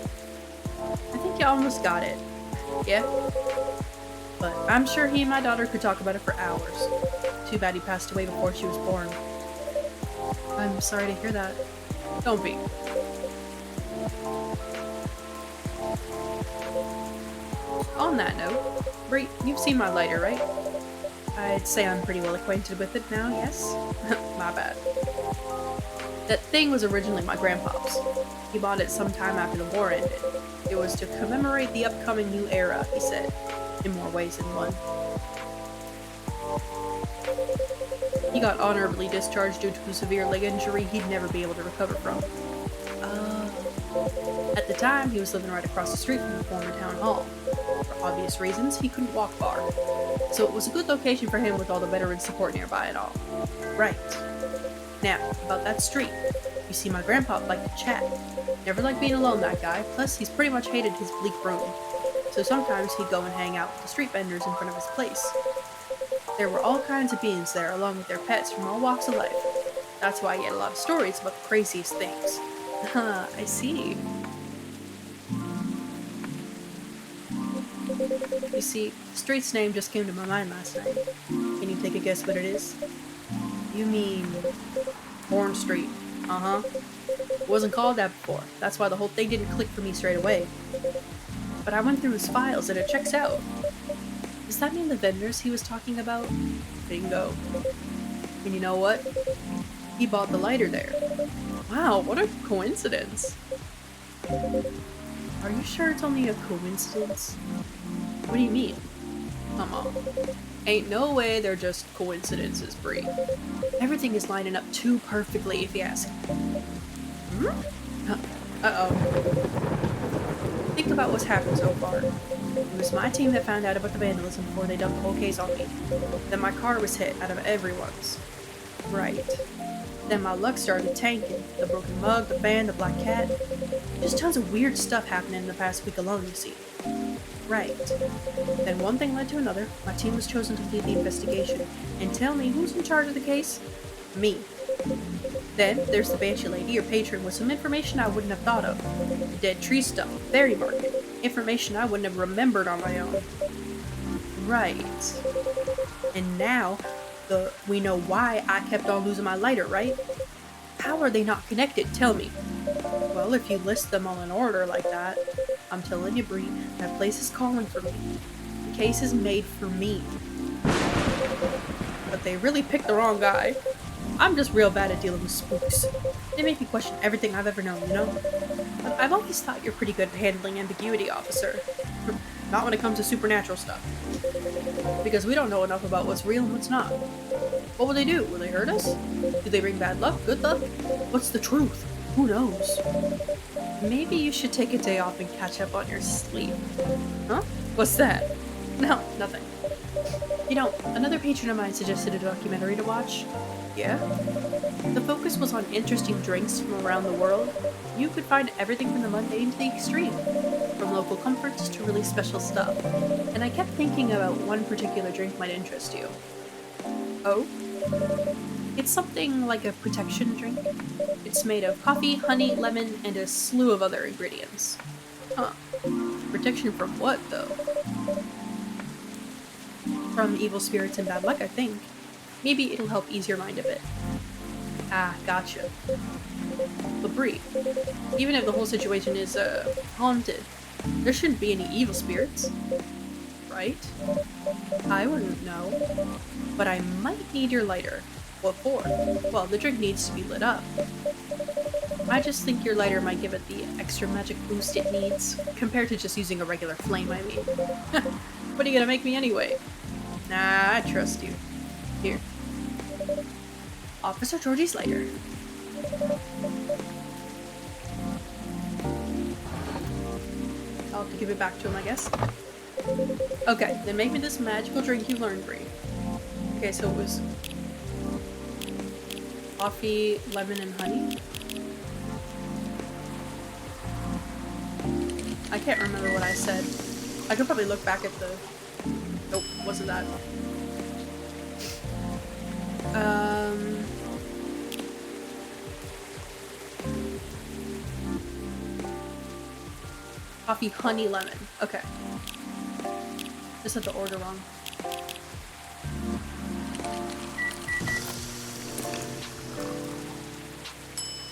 I think you almost got it. Yeah? But I'm sure he and my daughter could talk about it for hours. Too bad he passed away before she was born. I'm sorry to hear that. Don't be. On that note, Bree, you've seen my lighter, right? I'd say I'm pretty well acquainted with it now, yes? My bad. That thing was originally my grandpa's. He bought it sometime after the war ended. It was to commemorate the upcoming new era, he said. In more ways than one. He got honorably discharged due to a severe leg injury he'd never be able to recover from. At the time, he was living right across the street from the former town hall. For obvious reasons, he couldn't walk far. So it was a good location for him with all the veteran support nearby and all. Right. Now, about that street. You see, my grandpa liked to chat. Never liked being alone, that guy. Plus, he's pretty much hated his bleak room. So sometimes he'd go and hang out with the street vendors in front of his place. There were all kinds of beings there, along with their pets from all walks of life. That's why he had a lot of stories about the craziest things. I see. You see, the street's name just came to my mind last night. Can you take a guess what it is? You mean... Horn Street. Uh-huh. It wasn't called that before. That's why the whole thing didn't click for me straight away. But I went through his files and it checks out. Does that mean the vendors he was talking about? Bingo. And you know what? He bought the lighter there. Wow, what a coincidence. Are you sure it's only a coincidence? What do you mean? Come on. Ain't no way they're just coincidences, Bree. Everything is lining up too perfectly, if you ask. Uh-oh. Think about what's happened so far. It was my team that found out about the vandalism before they dumped the whole case on me. Then my car was hit out of everyone's. Right. Then my luck started tanking. The broken mug, the fan, the black cat. Just tons of weird stuff happening in the past week alone, you see. Right. Then one thing led to another. My team was chosen to lead the investigation. And tell me, who's in charge of the case? Me. Then there's the Banshee lady, your patron, with some information I wouldn't have thought of. The dead tree stuff, berry market. Information I wouldn't have remembered on my own. Right. And now, we know why I kept on losing my lighter, right? How are they not connected? Tell me. Well, if you list them all in order like that, I'm telling you, Bree, that place is calling for me. The case is made for me. But they really picked the wrong guy. I'm just real bad at dealing with spooks. They make me question everything I've ever known, you know? I've always thought you're pretty good at handling ambiguity, officer. Not when it comes to supernatural stuff. Because we don't know enough about what's real and what's not. What will they do? Will they hurt us? Do they bring bad luck? Good luck? What's the truth? Who knows? Maybe you should take a day off and catch up on your sleep. Huh? What's that? No, nothing. You know, another patron of mine suggested a documentary to watch. Yeah? The focus was on interesting drinks from around the world. You could find everything from the mundane to the extreme. From local comforts to really special stuff. And I kept thinking about one particular drink might interest you. Oh? It's something like a protection drink. It's made of coffee, honey, lemon, and a slew of other ingredients. Huh. Protection from what, though? From evil spirits and bad luck, I think. Maybe it'll help ease your mind a bit. Ah, gotcha. But Bree, even if the whole situation is, haunted, there shouldn't be any evil spirits. Right? I wouldn't know. But I might need your lighter. What for? Well, the drink needs to be lit up. I just think your lighter might give it the extra magic boost it needs, compared to just using a regular flame, I mean. What are you gonna make me anyway? Nah, I trust you. Here. Officer Georgie's lighter. I'll have to give it back to him, I guess. Okay, then make me this magical drink you learned, Bree. Okay, so it was coffee, lemon, and honey. I can't remember what I said. I could probably look back at the... Nope, wasn't that. Coffee, honey, lemon. Okay. Just had the order wrong.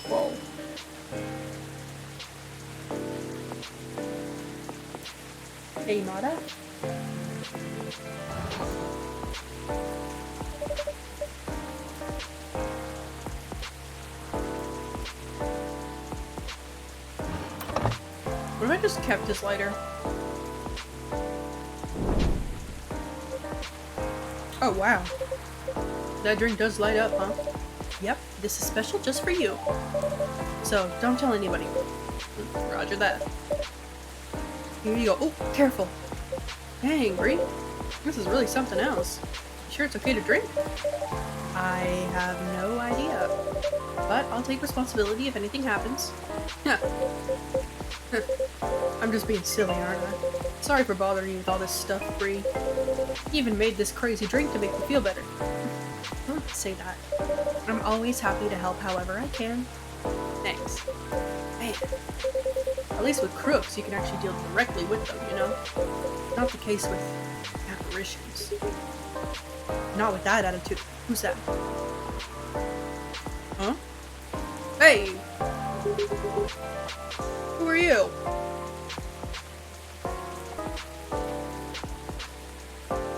Whoa. Hey, Mata? What if I just kept his lighter? Oh, wow. That drink does light up, huh? Yep, this is special just for you. So, don't tell anybody. Roger that. Here you go. Oh, careful. Dang, Bree. This is really something else. You sure it's okay to drink? I have no idea. But I'll take responsibility if anything happens. I'm just being silly, aren't I? Sorry for bothering you with all this stuff, Bree. You even made this crazy drink to make me feel better. Don't say that. I'm always happy to help however I can. Thanks. Man. At least with crooks, you can actually deal directly with them, you know? Not the case with apparitions. Not with that attitude. Who's that? Huh? Hey! Who are you?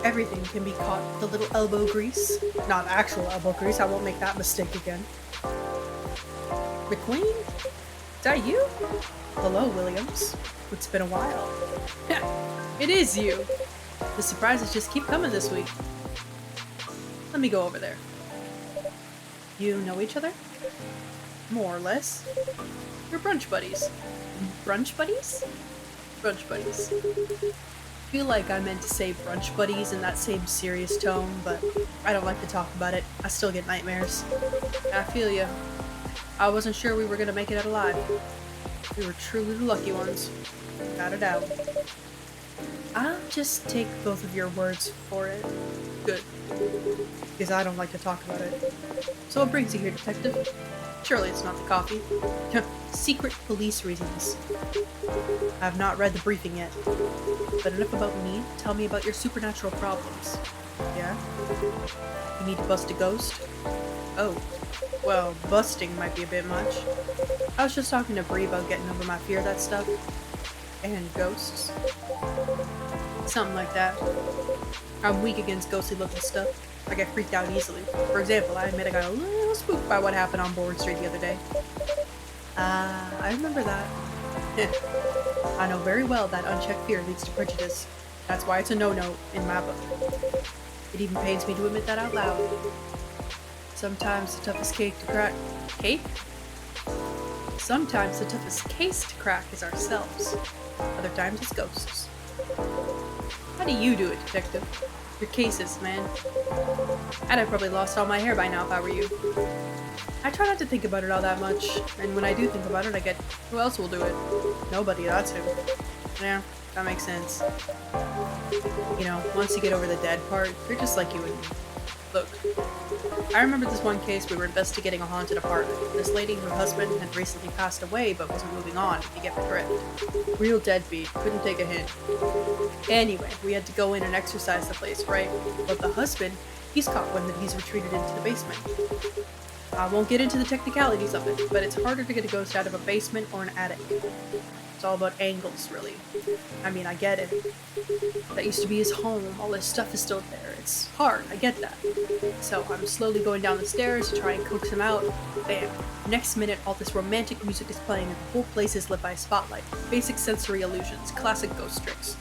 Everything can be caught with a little elbow grease. Not actual elbow grease, I won't make that mistake again. McQueen? Is that you? Hello, Williams. It's been a while. It is you! The surprises just keep coming this week. Let me go over there. You know each other? More or less. You're brunch buddies. Brunch buddies? Brunch buddies. feel like I meant to say brunch buddies in that same serious tone, but I don't like to talk about it. I still get nightmares. I feel you. I wasn't sure we were gonna make it out alive. We were truly the lucky ones. Without a doubt. I'll just take both of your words for it. Good. Because I don't like to talk about it. So what brings you here, detective? Surely it's not the coffee. Secret police reasons. I have not read the briefing yet. But enough about me. Tell me about your supernatural problems. Yeah? You need to bust a ghost? Oh. Well, busting might be a bit much. I was just talking to Bree about getting over my fear of that stuff. And ghosts. Something like that. I'm weak against ghostly looking stuff. I get freaked out easily. For example, I admit I got a little spooked by what happened on Bourne Street the other day. I remember that. I know very well that unchecked fear leads to prejudice. That's why it's a no-no in my book. It even pains me to admit that out loud. Sometimes the toughest cake to crack... Cake? Sometimes the toughest case to crack is ourselves. Other times it's ghosts. How do you do it, detective? Your cases, man. I'd have probably lost all my hair by now if I were you. I try not to think about it all that much, and when I do think about it, I get, who else will do it? Nobody, that's who. Yeah, that makes sense. You know, once you get over the dead part, you're just like you and me. Look, I remember this one case we were investigating a haunted apartment. This lady, her husband, had recently passed away but wasn't moving on, if you get the drift. Real deadbeat, couldn't take a hint. Anyway, we had to go in and exorcise the place, right? But the husband, he's caught wind that he's retreated into the basement. I won't get into the technicalities of it, but it's harder to get a ghost out of a basement or an attic. It's all about angles, really. I mean, I get it. That used to be his home, all his stuff is still there. It's hard, I get that. So I'm slowly going down the stairs to try and coax him out. Bam. Next minute, all this romantic music is playing and the whole place is lit by a spotlight. Basic sensory illusions, classic ghost tricks.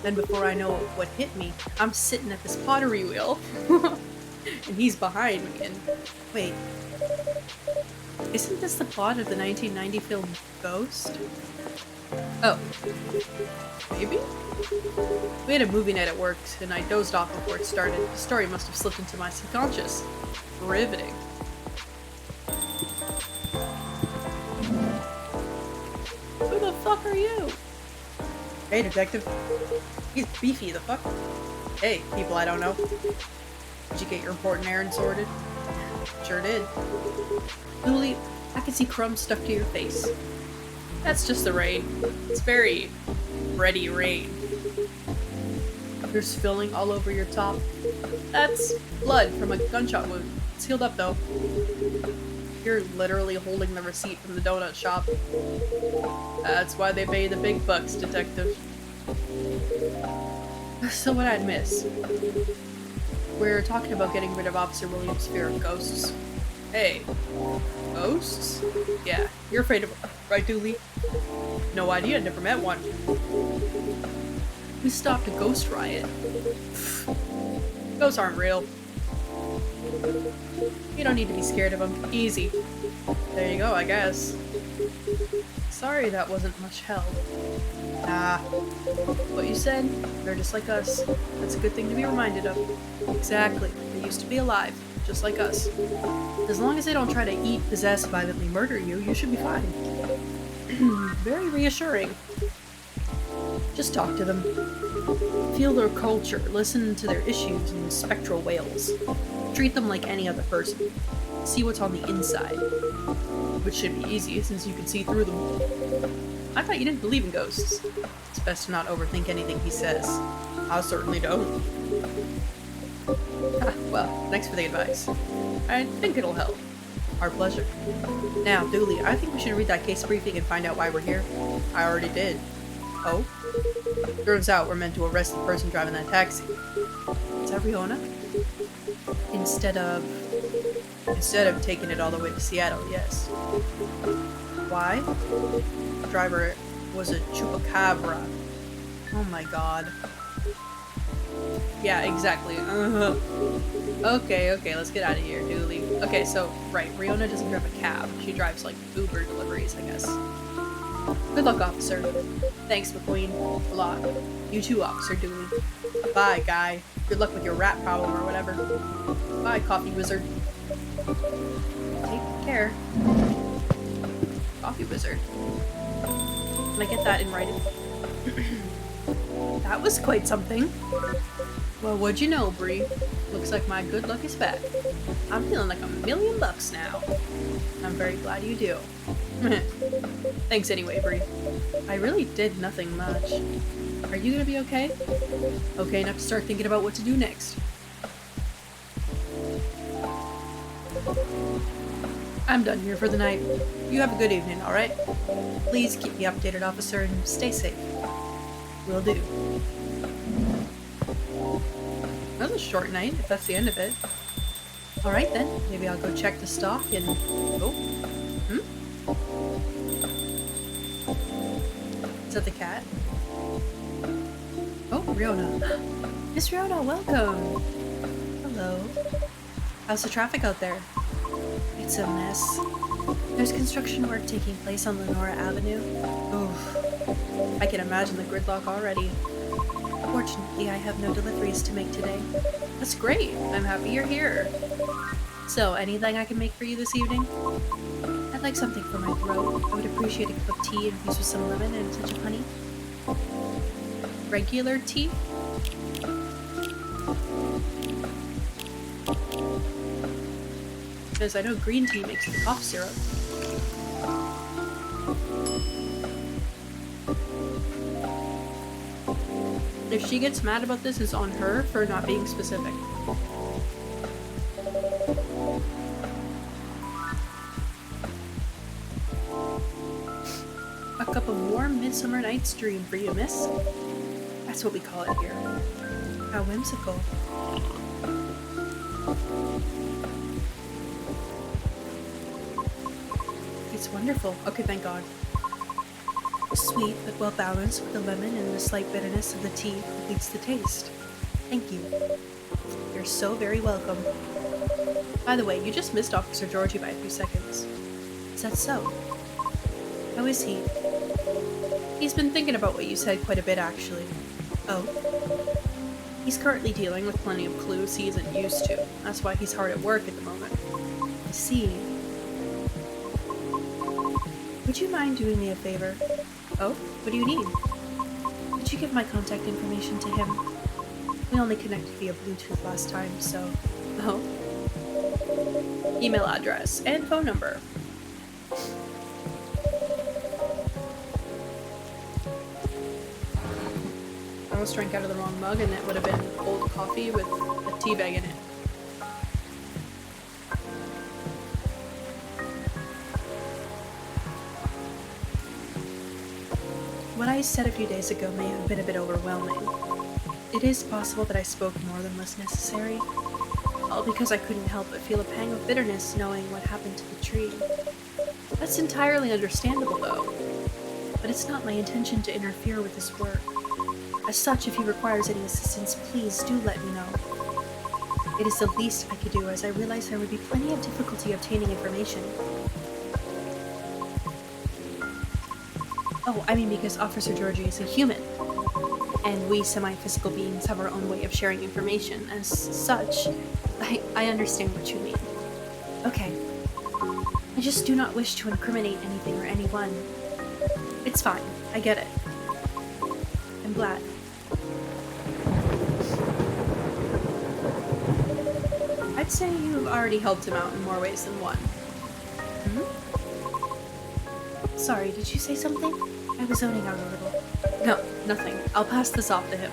Then before I know what hit me, I'm sitting at this pottery wheel. And he's behind me and... Wait. Isn't this the plot of the 1990 film Ghost? Oh. Maybe? We had a movie night at work, and I dozed off before it started. The story must have slipped into my subconscious. Riveting. Who the fuck are you? Hey, detective. He's beefy, the fuck? Hey, people I don't know. Did you get your important errand sorted? Sure did. Julie, I can see crumbs stuck to your face. That's just the rain. It's very ready rain. There's filling all over your top. That's blood from a gunshot wound. It's healed up though. You're literally holding the receipt from the donut shop. That's why they pay the big bucks, detective. So what I'd miss? We're talking about getting rid of Officer Williams' fear of ghosts. Hey, ghosts? Yeah, you're afraid of them, right, Dooley? No idea, never met one. We stopped a ghost riot. Ghosts aren't real. You don't need to be scared of them. Easy. There you go, I guess. Sorry that wasn't much help. Nah. What you said, they're just like us. That's a good thing to be reminded of. Exactly. They used to be alive, just like us. As long as they don't try to eat, possess, violently murder you, you should be fine. Very reassuring. Just talk to them. Feel their culture, listen to their issues and spectral wails. Treat them like any other person. See what's on the inside. Which should be easy, since you can see through them. I thought you didn't believe in ghosts. It's best to not overthink anything he says. I certainly don't. Well, thanks for the advice. I think it'll help. Our pleasure. Now, Dooley, I think we should read that case briefing and find out why we're here. I already did. Oh? Turns out we're meant to arrest the person driving that taxi. Is that Riona? Instead of taking it all the way to Seattle, yes. Why? The driver was a chupacabra. Oh my god. Yeah, exactly. Okay, let's get out of here, Dooley. Okay, so, right, Riona doesn't drive a cab. She drives, like, Uber deliveries, I guess. Good luck, officer. Thanks, McQueen. A lot. You too, Officer Dooley. Bye, guy. Good luck with your rat problem or whatever. Bye, coffee wizard. Take care. Coffee wizard. Can I get that in writing? That was quite something. Well, what'd you know, Bree? Looks like my good luck is back. I'm feeling like $1,000,000 now. I'm very glad you do. Thanks anyway, Bree. I really did nothing much. Are you gonna be okay? Okay enough to start thinking about what to do next. I'm done here for the night. You have a good evening, alright? Please keep me updated, officer, and stay safe. Will do. That was a short night, if that's the end of it. Alright then, maybe I'll go check the stock and... Oh. Is that the cat? Oh, Riona. Miss Riona, welcome! Hello. How's the traffic out there? It's a mess. There's construction work taking place on Lenora Avenue. Oof. I can imagine the gridlock already. Fortunately, I have no deliveries to make today. That's great. I'm happy you're here. So, anything I can make for you this evening? I'd like something for my throat. I would appreciate a cup of tea infused with some lemon and a touch of honey. Regular tea? Because I know green tea makes the cough syrup. If she gets mad about this, it's on her for not being specific. A cup of warm midsummer night's dream for you, miss. That's what we call it here. How whimsical. It's wonderful. Okay, thank God. Sweet but well balanced with the lemon and the slight bitterness of the tea completes the taste. Thank you. You're so very welcome. By the way, you just missed Officer Georgie by a few seconds. Is that so? How is he? He's been thinking about what you said quite a bit, actually. Oh? He's currently dealing with plenty of clues he isn't used to. That's why he's hard at work at the moment. I see. Would you mind doing me a favor? Oh? What do you need? Could you give my contact information to him? We only connected via Bluetooth last time, so... Oh? Email address and phone number. I almost drank out of the wrong mug and it would have been cold coffee with a tea bag in it. What I said a few days ago may have been a bit overwhelming. It is possible that I spoke more than was necessary, all because I couldn't help but feel a pang of bitterness knowing what happened to the tree. That's entirely understandable though, but it's not my intention to interfere with his work. As such, if he requires any assistance, please do let me know. It is the least I could do, as I realize there would be plenty of difficulty obtaining information. Oh, I mean because Officer Georgie is a human, and we semi-physical beings have our own way of sharing information. As such, I understand what you mean. Okay. I just do not wish to incriminate anything or anyone. It's fine. I get it. I'm glad. I'd say you've already helped him out in more ways than one. Sorry, did you say something? I was zoning out a little. No, nothing. I'll pass this off to him.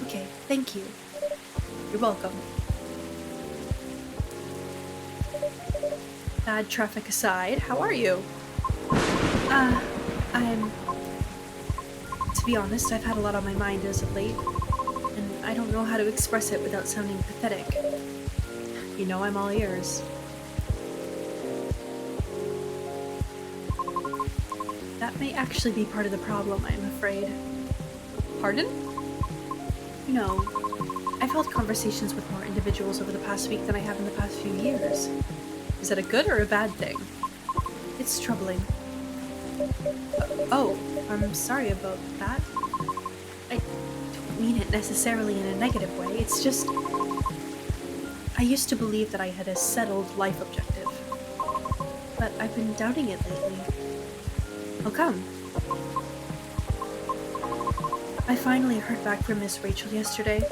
Okay, thank you. You're welcome. Bad traffic aside, how are you? To be honest, I've had a lot on my mind as of late, and I don't know how to express it without sounding pathetic. You know I'm all ears. That may actually be part of the problem, I'm afraid. Pardon? You know, I've held conversations with more individuals over the past week than I have in the past few years. Is that a good or a bad thing? It's troubling. Oh, I'm sorry about that. I don't mean it necessarily in a negative way. It's just, I used to believe that I had a settled life objective, but I've been doubting it lately. How come? I finally heard back from Miss Rachel yesterday.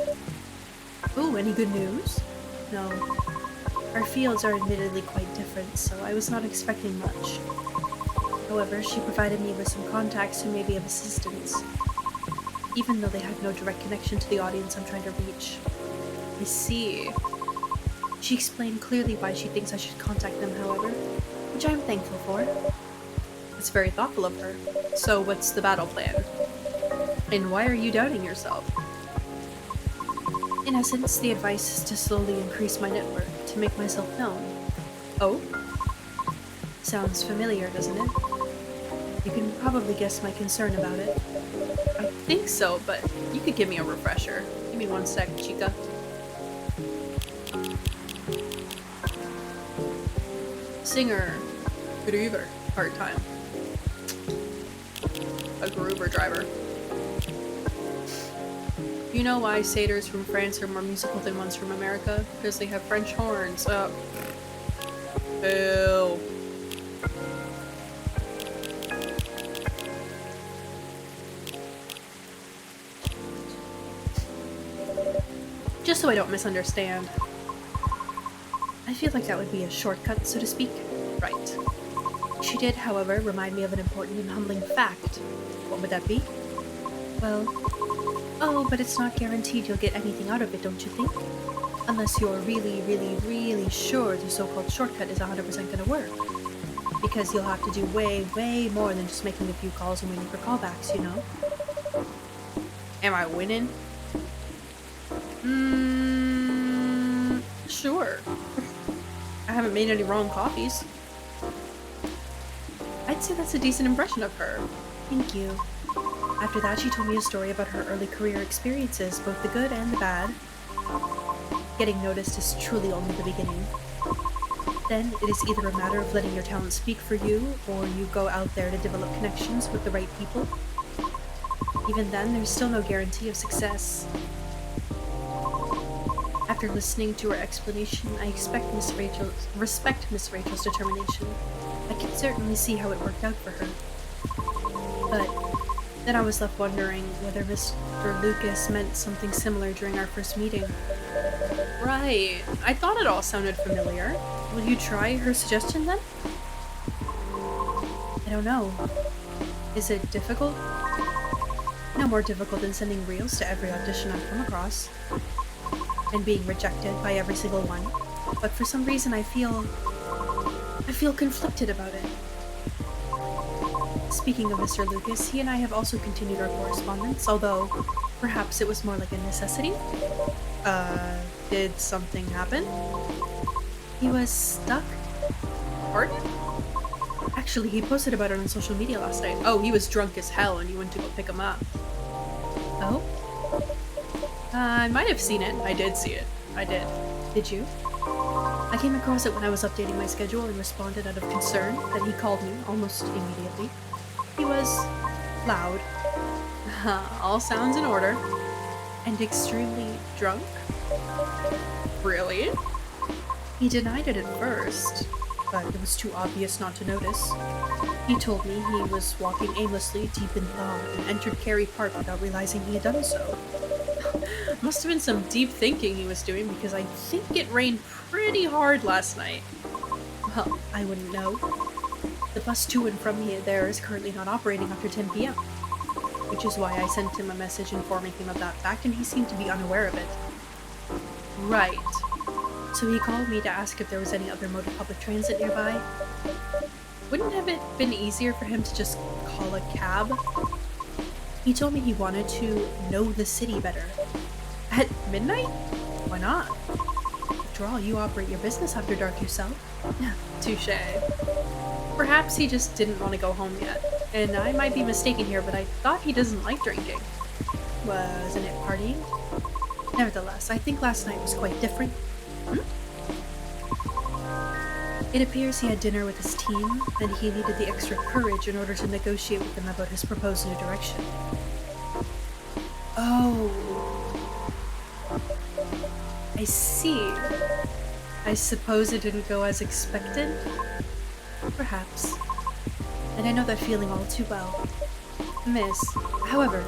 Ooh, any good news? No. Our fields are admittedly quite different, so I was not expecting much. However, she provided me with some contacts who may be of assistance, even though they have no direct connection to the audience I'm trying to reach. I see. She explained clearly why she thinks I should contact them, however, which I am thankful for. It's very thoughtful of her. So what's the battle plan? And why are you doubting yourself? In essence, the advice is to slowly increase my network, to make myself known. Oh? Sounds familiar, doesn't it? You can probably guess my concern about it. I think so, but you could give me a refresher. Give me one sec, chica. Singer. Groover. Part-time. A Groover driver. You know why satyrs from France are more musical than ones from America? Because they have French horns. Ew. Just so I don't misunderstand. I feel like that would be a shortcut, so to speak. Right. She did, however, remind me of an important and humbling fact. What would that be? Well, oh, but it's not guaranteed you'll get anything out of it, don't you think? Unless you're really, really, really sure the so-called shortcut is 100% gonna work. Because you'll have to do way, way more than just making a few calls and waiting for callbacks, you know? Am I winning? Sure. I haven't made any wrong copies. I'd say that's a decent impression of her. Thank you. After that, she told me a story about her early career experiences, both the good and the bad. Getting noticed is truly only the beginning. Then, it is either a matter of letting your talent speak for you, or you go out there to develop connections with the right people. Even then, there's still no guarantee of success. After listening to her explanation, I respect Miss Rachel's determination. I can certainly see how it worked out for her. But then I was left wondering whether Mr. Lucas meant something similar during our first meeting. Right. I thought it all sounded familiar. Will you try her suggestion then? I don't know. Is it difficult? No more difficult than sending reels to every audition I've come across. And being rejected by every single one. But for some reason I feel conflicted about it. Speaking of Mr. Lucas, he and I have also continued our correspondence, although perhaps it was more like a necessity. Did something happen? He was stuck? Pardon? Actually, he posted about it on social media last night. Oh, he was drunk as hell and you went to go pick him up. Oh? I might have seen it. I did see it. I did. Did you? I came across it when I was updating my schedule and responded out of concern that he called me almost immediately. He was loud. All sounds in order. And extremely drunk. Really? He denied it at first, but it was too obvious not to notice. He told me he was walking aimlessly deep in thought and entered Carey Park without realizing he had done so. Must have been some deep thinking he was doing because I think it rained pretty hard last night. Well, I wouldn't know. The bus to and from there is currently not operating after 10 p.m. Which is why I sent him a message informing him of that fact and he seemed to be unaware of it. Right. So he called me to ask if there was any other mode of public transit nearby. Wouldn't have it been easier for him to just call a cab? He told me he wanted to know the city better. At midnight? Why not? After all, you operate your business after dark yourself. Touché. Perhaps he just didn't want to go home yet. And I might be mistaken here, but I thought he doesn't like drinking. Wasn't it partying? Nevertheless, I think last night was quite different. It appears he had dinner with his team, and he needed the extra courage in order to negotiate with them about his proposed new direction. Oh. I see. I suppose it didn't go as expected? Perhaps. And I know that feeling all too well. Miss, however,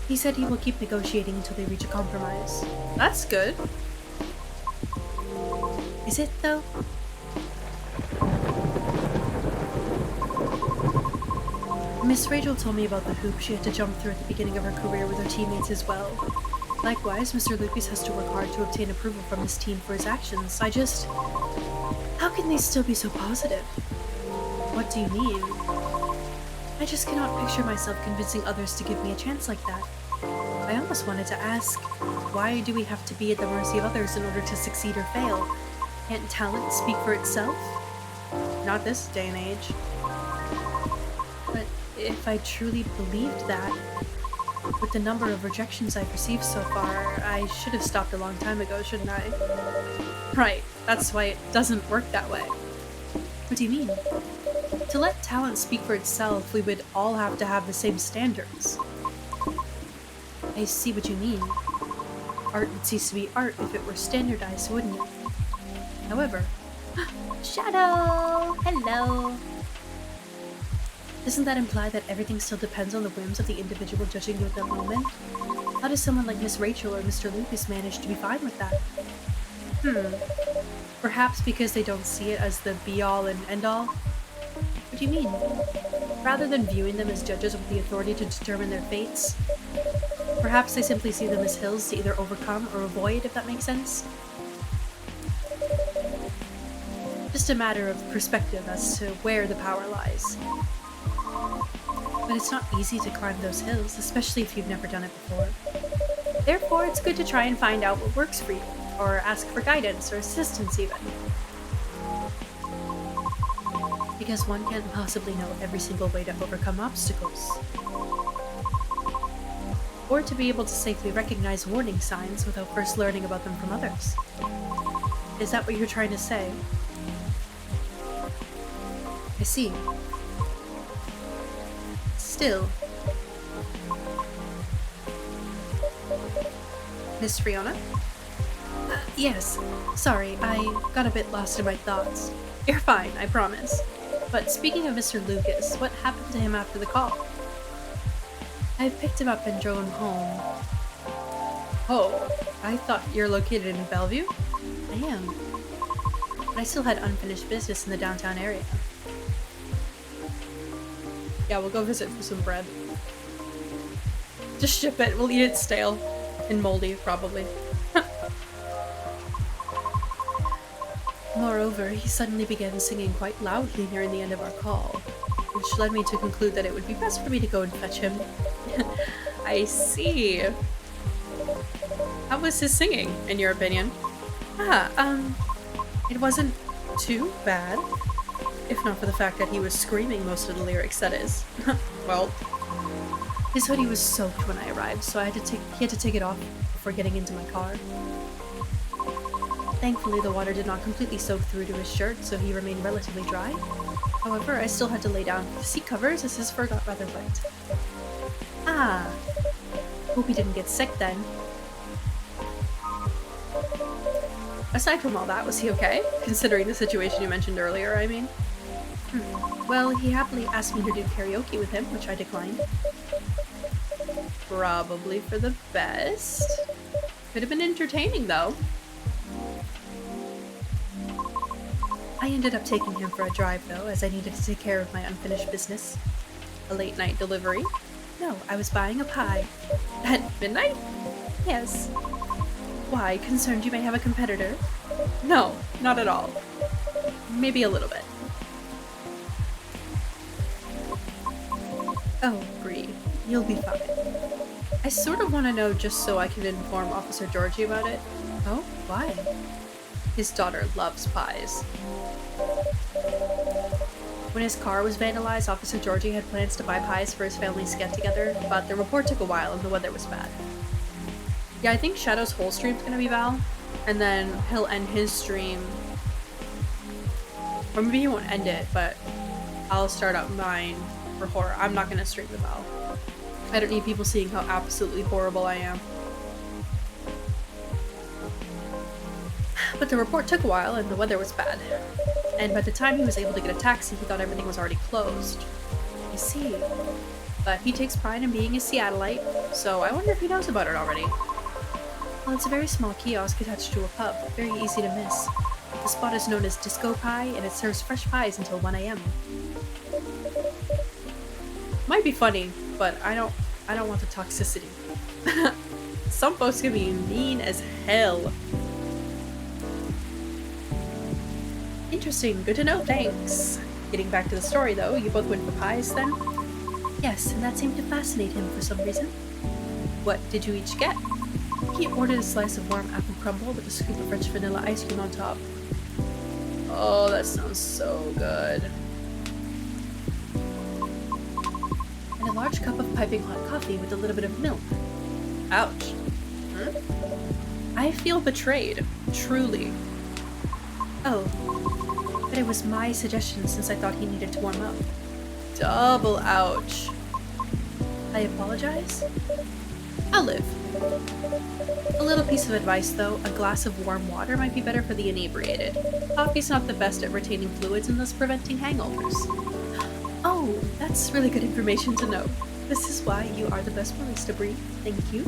he said he will keep negotiating until they reach a compromise. That's good. Is it, though? Miss Rachel told me about the hoop she had to jump through at the beginning of her career with her teammates as well. Likewise, Mr. Lucas has to work hard to obtain approval from his team for his actions. How can they still be so positive? What do you mean? I just cannot picture myself convincing others to give me a chance like that. I almost wanted to ask, why do we have to be at the mercy of others in order to succeed or fail? Can't talent speak for itself? Not this day and age. But if I truly believed that, with the number of rejections I've received so far, I should have stopped a long time ago, shouldn't I? Right, that's why it doesn't work that way. What do you mean? To let talent speak for itself, we would all have to have the same standards. I see what you mean. Art would cease to be art if it were standardized, wouldn't it? However... Shadow! Hello! Doesn't that imply that everything still depends on the whims of the individual judging you at that moment? How does someone like Miss Rachel or Mr. Lucas manage to be fine with that? Perhaps because they don't see it as the be-all and end-all? What do you mean? Rather than viewing them as judges with the authority to determine their fates, perhaps they simply see them as hills to either overcome or avoid, if that makes sense? Just a matter of perspective as to where the power lies. But it's not easy to climb those hills, especially if you've never done it before. Therefore, it's good to try and find out what works for you, or ask for guidance or assistance even. Because one can't possibly know every single way to overcome obstacles. Or to be able to safely recognize warning signs without first learning about them from others. Is that what you're trying to say? I see. Still. Miss Fiona? Yes. Sorry, I got a bit lost in my thoughts. You're fine, I promise. But speaking of Mr. Lucas, what happened to him after the call? I picked him up and drove him home. Oh, I thought you're located in Bellevue? I am. But I still had unfinished business in the downtown area. Yeah, we'll go visit for some bread. Just ship it, we'll eat it stale. And moldy, probably. Moreover, he suddenly began singing quite loudly near the end of our call, which led me to conclude that it would be best for me to go and fetch him. I see. How was his singing, in your opinion? It wasn't too bad. If not for the fact that he was screaming most of the lyrics, that is. Well, his hoodie was soaked when I arrived, so he had to take it off before getting into my car. Thankfully, the water did not completely soak through to his shirt, so he remained relatively dry. However, I still had to lay down the seat covers as his fur got rather wet. Hope he didn't get sick then. Aside from all that, was he okay? Considering the situation you mentioned earlier, I mean. Well, he happily asked me to do karaoke with him, which I declined. Probably for the best. Could have been entertaining, though. I ended up taking him for a drive, though, as I needed to take care of my unfinished business. A late-night delivery? No, I was buying a pie. At midnight? Yes. Why, concerned you may have a competitor? No, not at all. Maybe a little bit. Oh, Bree, you'll be fine. I sort of want to know just so I can inform Officer Georgie about it. Oh, why? His daughter loves pies. When his car was vandalized, Officer Georgie had plans to buy pies for his family's get-together, but the report took a while and the weather was bad. Yeah, I think Shadow's whole stream's gonna be Val, and then he'll end his stream Or maybe he won't end it, but I'll start up mine for horror. I'm not gonna stream the bell. I don't need people seeing how absolutely horrible I am. But the report took a while and the weather was bad. And by the time he was able to get a taxi, he thought everything was already closed. I see. But he takes pride in being a Seattleite, so I wonder if he knows about it already. Well, it's a very small kiosk attached to a pub, very easy to miss. The spot is known as Disco Pie, and it serves fresh pies until 1 a.m. Might be funny, but I don't want the toxicity. Some folks can be mean as hell. Interesting, good to know, thanks. Getting back to the story though, you both went for pies then? Yes, and that seemed to fascinate him for some reason. What did you each get? He ordered a slice of warm apple crumble with a scoop of French vanilla ice cream on top. Oh, that sounds so good. And a large cup of piping hot coffee with a little bit of milk. Ouch. I feel betrayed, truly. Oh, but it was my suggestion since I thought he needed to warm up. Double ouch. I apologize? I'll live. A little piece of advice though, a glass of warm water might be better for the inebriated. Coffee's not the best at retaining fluids and thus preventing hangovers. Oh, that's really good information to know. This is why you are the best barista, Brie. Thank you.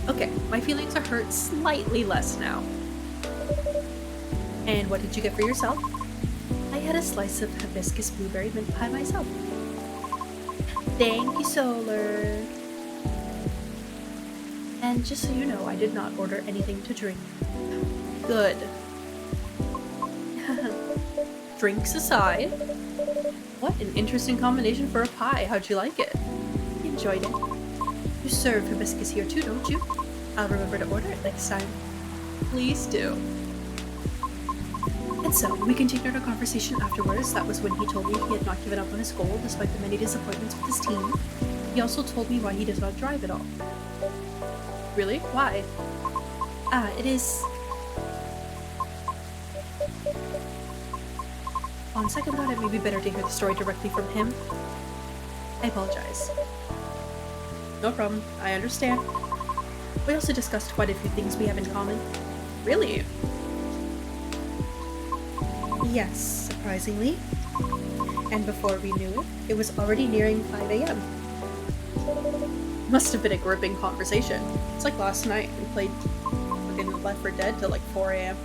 Okay, my feelings are hurt slightly less now. And what did you get for yourself? I had a slice of hibiscus blueberry mint pie myself. Thank you, Solar. And just so you know, I did not order anything to drink. Good. Drinks aside, what an interesting combination for a pie. How'd you like it? Enjoyed it. You serve hibiscus here too, don't you? I'll remember to order it next time. Please do. And so, we continued our conversation afterwards. That was when he told me he had not given up on his goal despite the many disappointments with his team. He also told me why he does not drive at all. Really? Why? It is... On second thought, it may be better to hear the story directly from him. I apologize. No problem. I understand. We also discussed quite a few things we have in common. Really? Yes, surprisingly. And before we knew it, it was already nearing 5 a.m. Must have been a gripping conversation. It's like last night, we played fucking Left 4 Dead till like 4 a.m.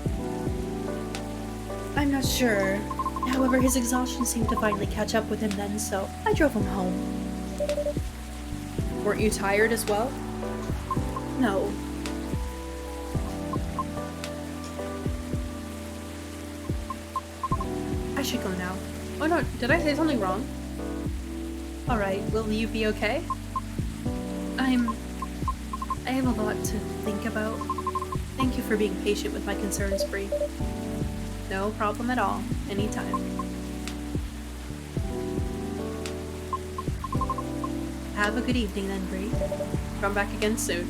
I'm not sure. However, his exhaustion seemed to finally catch up with him then, so I drove him home. Weren't you tired as well? No. I should go now. Oh no, did I say something wrong? Alright, will you be okay? I have a lot to think about. Thank you for being patient with my concerns, Bree. No problem at all. Anytime. Have a good evening then, Bree. Come back again soon.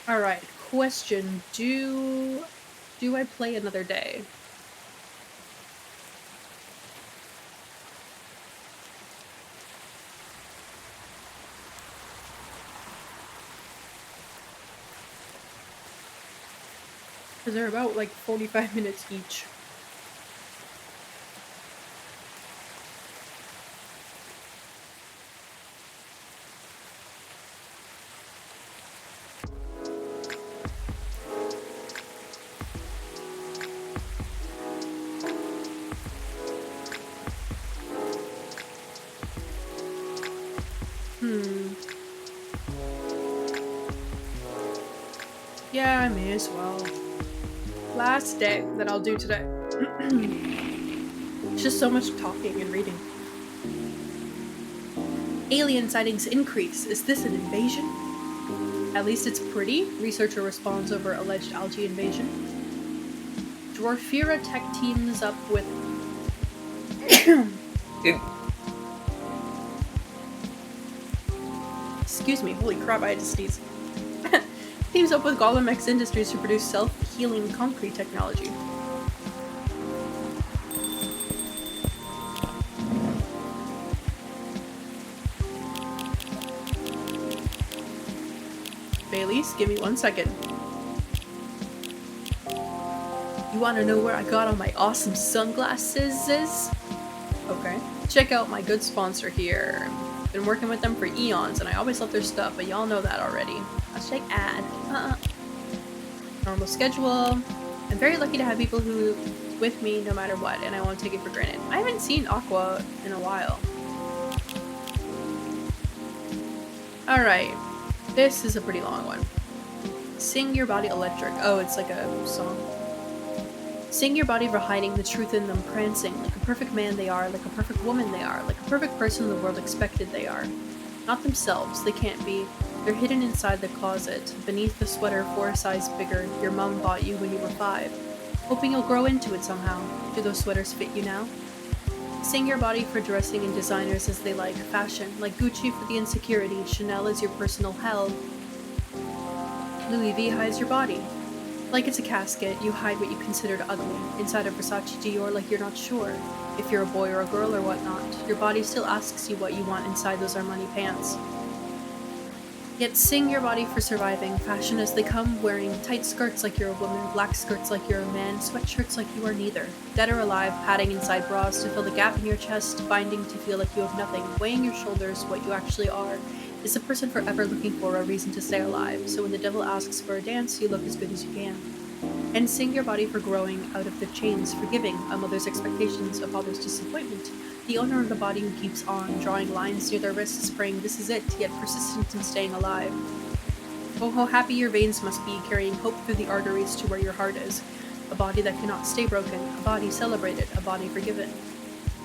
Alright, question. Do I play another day? Because they're about like 45 minutes each. Yeah, I may as well. Last day that I'll do today. It's just so much talking and reading. Alien sightings increase. Is this an invasion? At least it's pretty. Researcher responds over alleged algae invasion. Dwarfira tech teams up with... Excuse me, holy crap, I had to sneeze. Teams up with Gollum X Industries to produce self-healing concrete technology. Bailey's, give me 1 second. You want to know where I got all my awesome sunglasses? Okay. Check out my good sponsor here. Been working with them for eons, and I always love their stuff, but y'all know that already. Let's check ad. Normal schedule. I'm very lucky to have people who with me no matter what, and I won't take it for granted. I haven't seen Aqua in a while. Alright. This is a pretty long one. Sing your body electric. Oh, it's like a song. Sing your body for hiding the truth in them, prancing like a perfect man they are, like a perfect woman they are, like a perfect person the world expected they are. Not themselves, they can't be. They're hidden inside the closet, beneath the sweater 4 sizes bigger your mom bought you when you were 5. Hoping you'll grow into it somehow. Do those sweaters fit you now? Sing your body for dressing in designers as they like, fashion, like Gucci for the insecurity, Chanel is your personal hell. Louis V hides your body. Like it's a casket, you hide what you considered ugly. Inside a Versace Dior like you're not sure if you're a boy or a girl or whatnot. Your body still asks you what you want inside those Armani pants. Yet sing your body for surviving, fashion as they come, wearing tight skirts like you're a woman, black skirts like you're a man, sweatshirts like you are neither. Dead or alive, padding inside bras to fill the gap in your chest, binding to feel like you have nothing, weighing your shoulders what you actually are. Is a person forever looking for a reason to stay alive, so when the devil asks for a dance, you look as good as you can. And sing your body for growing out of the chains, forgiving a mother's expectations, a father's disappointment, the owner of the body who keeps on, drawing lines near their wrists, praying this is it, yet persistent in staying alive. Oh, how happy your veins must be, carrying hope through the arteries to where your heart is. A body that cannot stay broken, a body celebrated, a body forgiven.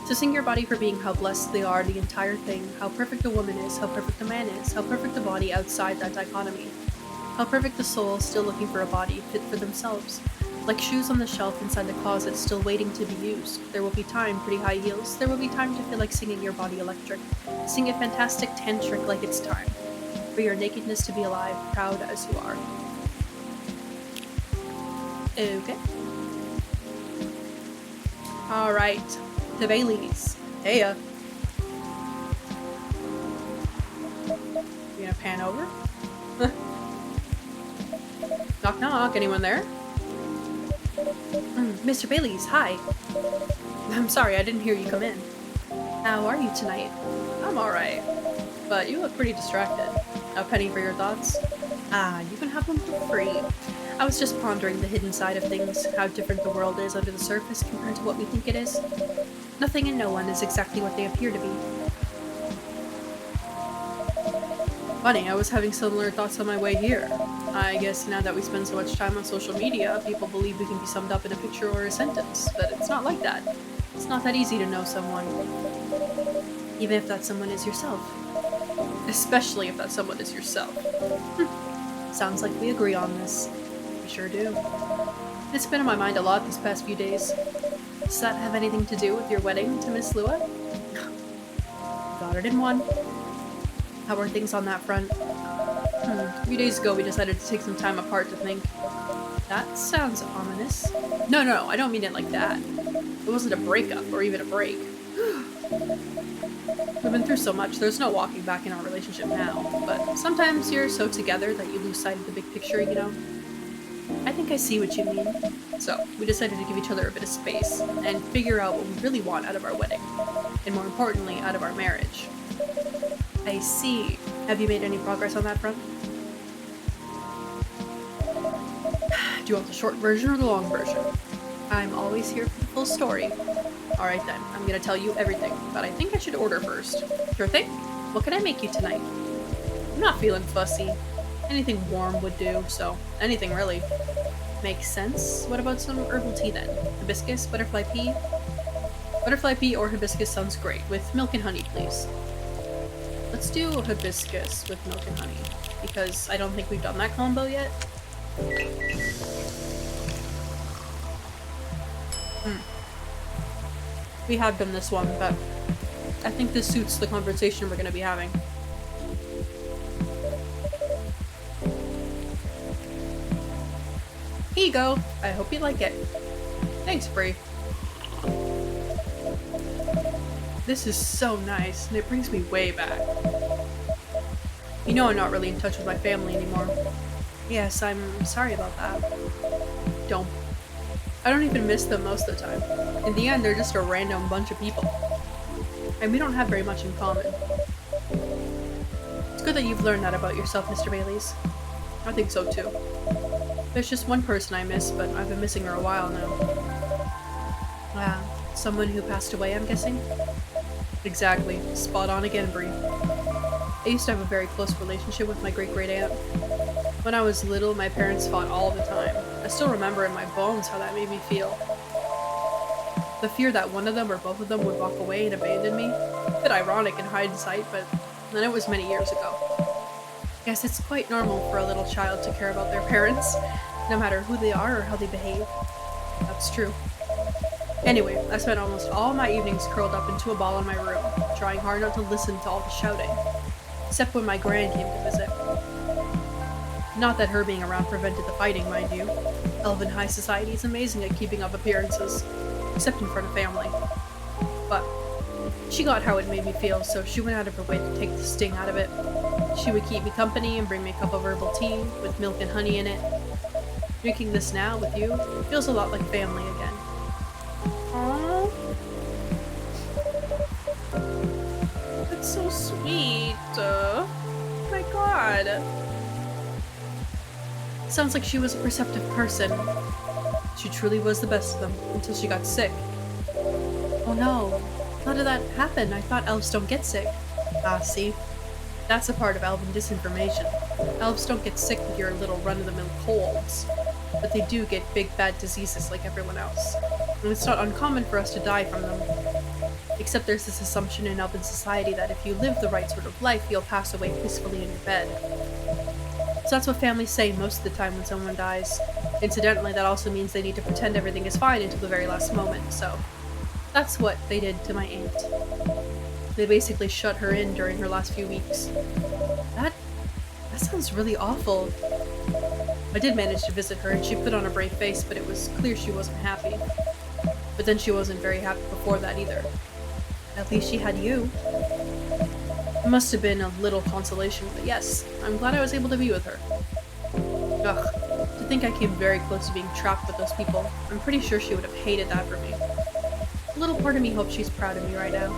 So sing your body for being how blessed they are, the entire thing, how perfect a woman is, how perfect a man is, how perfect the body outside that dichotomy. How perfect the soul, still looking for a body fit for themselves. Like shoes on the shelf inside the closet, still waiting to be used. There will be time, pretty high heels, there will be time to feel like singing your body electric. Sing a fantastic tantric like it's time. For your nakedness to be alive, proud as you are. Okay. Alright. The Baileys. Heya. You gonna pan over? Knock knock, anyone there? Mr. Baileys, hi. I'm sorry, I didn't hear you come in. How are you tonight? I'm alright. But you look pretty distracted. A penny for your thoughts? Ah, you can have them for free. I was just pondering the hidden side of things, how different the world is under the surface compared to what we think it is. Nothing and no one is exactly what they appear to be. Funny, I was having similar thoughts on my way here. I guess now that we spend so much time on social media, people believe we can be summed up in a picture or a sentence, but it's not like that. It's not that easy to know someone. Even if that someone is yourself. Especially if that someone is yourself. Sounds like we agree on this. We sure do. It's been on my mind a lot these past few days. Does that have anything to do with your wedding to Miss Lua? Got it in one. How are things on that front? A few days ago we decided to take some time apart to think. That sounds ominous. No, I don't mean it like that. It wasn't a breakup or even a break. We've been through so much, there's no walking back in our relationship now, but sometimes you're so together that you lose sight of the big picture, you know? I think I see what you mean. So, we decided to give each other a bit of space and figure out what we really want out of our wedding, and more importantly, out of our marriage. I see. Have you made any progress on that front? Do you want the short version or the long version? I'm always here for the full story. Alright then, I'm gonna tell you everything, but I think I should order first. Sure thing? What can I make you tonight? I'm not feeling fussy. Anything warm would do, so anything really. Makes sense. What about some herbal tea then? Hibiscus, butterfly pea? Butterfly pea or hibiscus sounds great, with milk and honey, please. Let's do hibiscus with milk and honey, because I don't think we've done that combo yet. We have done this one, but I think this suits the conversation we're going to be having. Here you go. I hope you like it. Thanks, Brie. This is so nice, and it brings me way back. You know I'm not really in touch with my family anymore. Yes, I'm sorry about that. Don't. I don't even miss them most of the time. In the end, they're just a random bunch of people. And we don't have very much in common. It's good that you've learned that about yourself, Mr. Bailey's. I think so too. There's just one person I miss, but I've been missing her a while now. Wow, someone who passed away, I'm guessing? Exactly. Spot on again, Brie. I used to have a very close relationship with my great-great-aunt. When I was little, my parents fought all the time. I still remember in my bones how that made me feel. The fear that one of them or both of them would walk away and abandon me. A bit ironic in hindsight, but then it was many years ago. Yes, it's quite normal for a little child to care about their parents, no matter who they are or how they behave. That's true. Anyway, I spent almost all my evenings curled up into a ball in my room, trying hard not to listen to all the shouting. Except when my gran came to visit. Not that her being around prevented the fighting, mind you. Elven high society is amazing at keeping up appearances, except in front of family. But she got how it made me feel, so she went out of her way to take the sting out of it. She would keep me company and bring me a cup of herbal tea with milk and honey in it. Drinking this now with you feels a lot like family again. Aww. That's so sweet. My god. Sounds like she was a perceptive person. She truly was the best of them, until she got sick. Oh no. How did that happen? I thought elves don't get sick. Ah, see? That's a part of elven disinformation. Elves don't get sick with your little run-of-the-mill colds. But they do get big bad diseases like everyone else. And it's not uncommon for us to die from them. Except there's this assumption in elven society that if you live the right sort of life, you'll pass away peacefully in your bed. So that's what families say most of the time when someone dies. Incidentally, that also means they need to pretend everything is fine until the very last moment, so that's what they did to my aunt. They basically shut her in during her last few weeks. That sounds really awful. I did manage to visit her and she put on a brave face, but it was clear she wasn't happy. But then she wasn't very happy before that either. At least she had you. It must have been a little consolation, but yes, I'm glad I was able to be with her. Ugh, to think I came very close to being trapped with those people. I'm pretty sure she would have hated that for me. A little part of me hopes she's proud of me right now.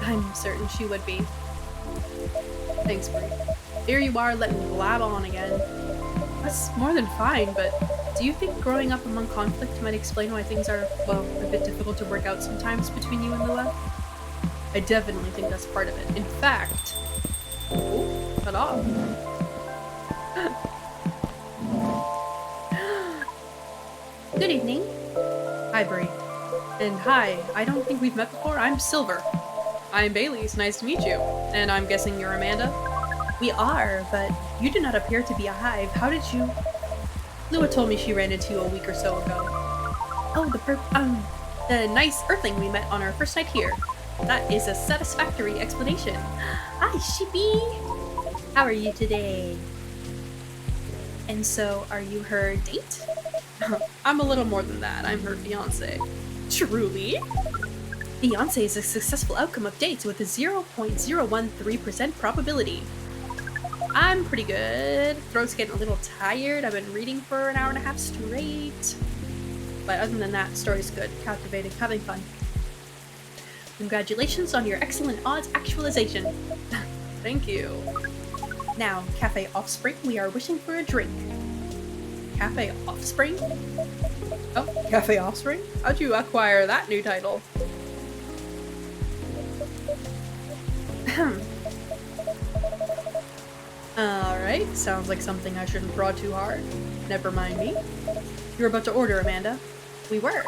I'm certain she would be. Thanks, Brie. Here you are letting me blab on again. That's more than fine, but do you think growing up among conflict might explain why things are, well, a bit difficult to work out sometimes between you and Lua? I definitely think that's part of it. In fact... Oh, cut off. Good evening. Hi, Brie. And hi, I don't think we've met before. I'm Silver. I'm Bailey. It's nice to meet you. And I'm guessing you're Amanda? We are, but you do not appear to be a hive. How did you... Lua told me she ran into you a week or so ago. Oh, the nice earthling we met on our first night here. That is a satisfactory explanation. Hi, Shippy! How are you today? And so, are you her date? I'm a little more than that. I'm her fiancé. Truly? Fiancé is a successful outcome of dates with a 0.013% probability. I'm pretty good. Throat's getting a little tired. I've been reading for an hour and a half straight. But other than that, story's good, captivating, having fun. Congratulations on your excellent odds actualization. Thank you. Now, Cafe Offspring, we are wishing for a drink. Cafe Offspring? Oh, Cafe Offspring? How'd you acquire that new title? Alright, sounds like something I shouldn't draw too hard. Never mind me. You were about to order, Amanda. We were.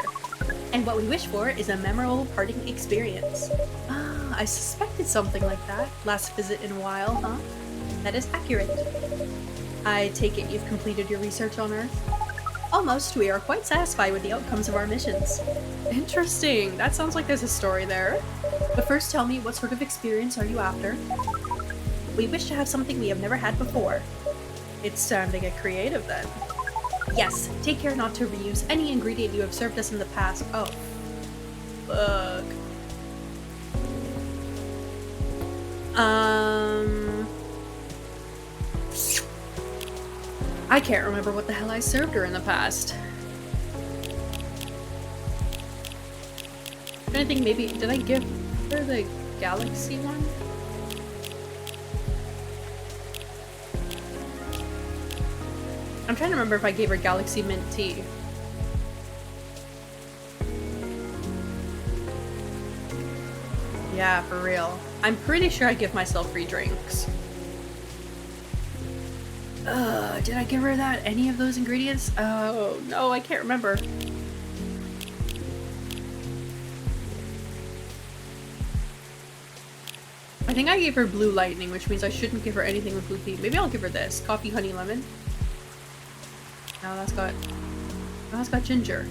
And what we wish for is a memorable parting experience. Ah, I suspected something like that. Last visit in a while, huh? That is accurate. I take it you've completed your research on Earth? Almost. We are quite satisfied with the outcomes of our missions. Interesting. That sounds like there's a story there. But first tell me, what sort of experience are you after? We wish to have something we have never had before. It's time to get creative then. Yes, take care not to reuse any ingredient you have served us in the past. Oh, fuck. I can't remember what the hell I served her in the past. I think maybe, did I give her the galaxy one? I'm trying to remember if I gave her galaxy mint tea. Yeah, for real. I'm pretty sure I give myself free drinks. Did I give her that? Any of those ingredients? Oh, no, I can't remember. I think I gave her blue lightning, which means I shouldn't give her anything with blue tea. Maybe I'll give her this. Coffee, honey, lemon. Now that's got ginger.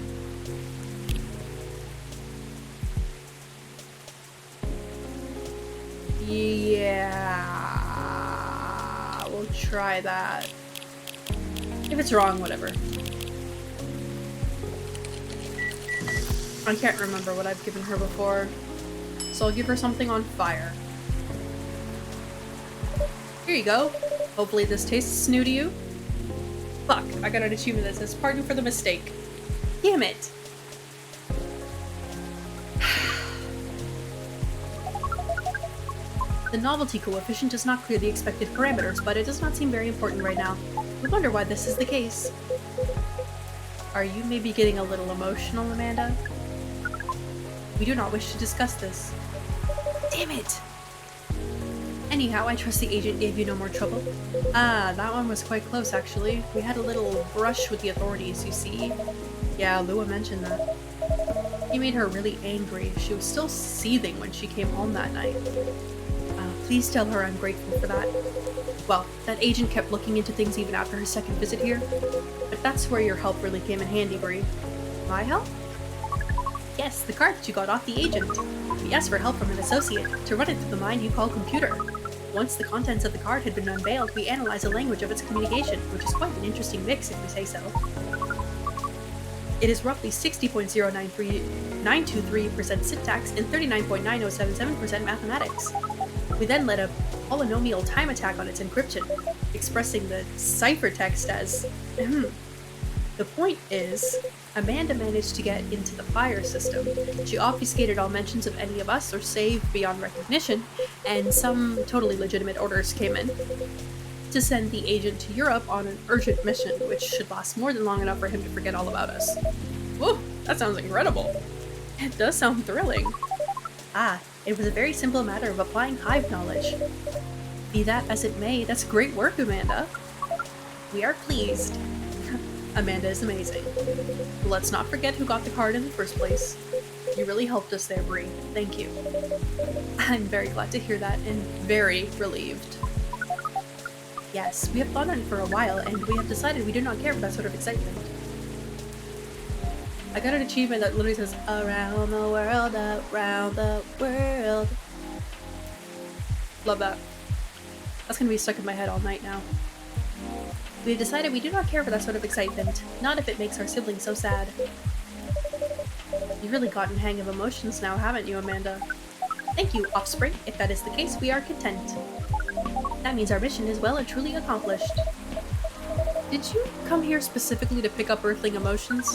Yeah, we'll try that. If it's wrong, whatever. I can't remember what I've given her before, so I'll give her something on fire. Here you go. Hopefully this tastes new to you. Fuck, I got an achievement that says pardon for the mistake. Damn it! The novelty coefficient does not clear the expected parameters, but it does not seem very important right now. I wonder why this is the case. Are you maybe getting a little emotional, Amanda? We do not wish to discuss this. Damn it! Anyhow, I trust the agent gave you no more trouble. Ah, that one was quite close, actually. We had a little brush with the authorities, you see. Yeah, Lua mentioned that. He made her really angry. She was still seething when she came home that night. Please tell her I'm grateful for that. Well, that agent kept looking into things even after her second visit here. But that's where your help really came in handy, Bree. My help? Yes, the card that you got off the agent. We asked for help from an associate to run it through the mind you call computer. Once the contents of the card had been unveiled, we analyzed the language of its communication, which is quite an interesting mix if we say so. It is roughly 60.093923% syntax and 39.9077% mathematics. We then led a polynomial time attack on its encryption, expressing the ciphertext as The point is, Amanda managed to get into the fire system. She obfuscated all mentions of any of us or saved beyond recognition, and some totally legitimate orders came in to send the agent to Europe on an urgent mission, which should last more than long enough for him to forget all about us. Whoa, that sounds incredible. It does sound thrilling. Ah, it was a very simple matter of applying hive knowledge. Be that as it may, that's great work, Amanda. We are pleased. Amanda is amazing. Let's not forget who got the card in the first place. You really helped us there, Bree. Thank you. I'm very glad to hear that and very relieved. Yes, we have thought on it for a while, and we have decided we do not care for that sort of excitement. I got an achievement that literally says, around the world, around the world. Love that. That's gonna be stuck in my head all night now. We have decided we do not care for that sort of excitement, not if it makes our siblings so sad. You've really gotten hang of emotions now, haven't you, Amanda? Thank you, Offspring. If that is the case, we are content. That means our mission is well and truly accomplished. Did you come here specifically to pick up Earthling emotions?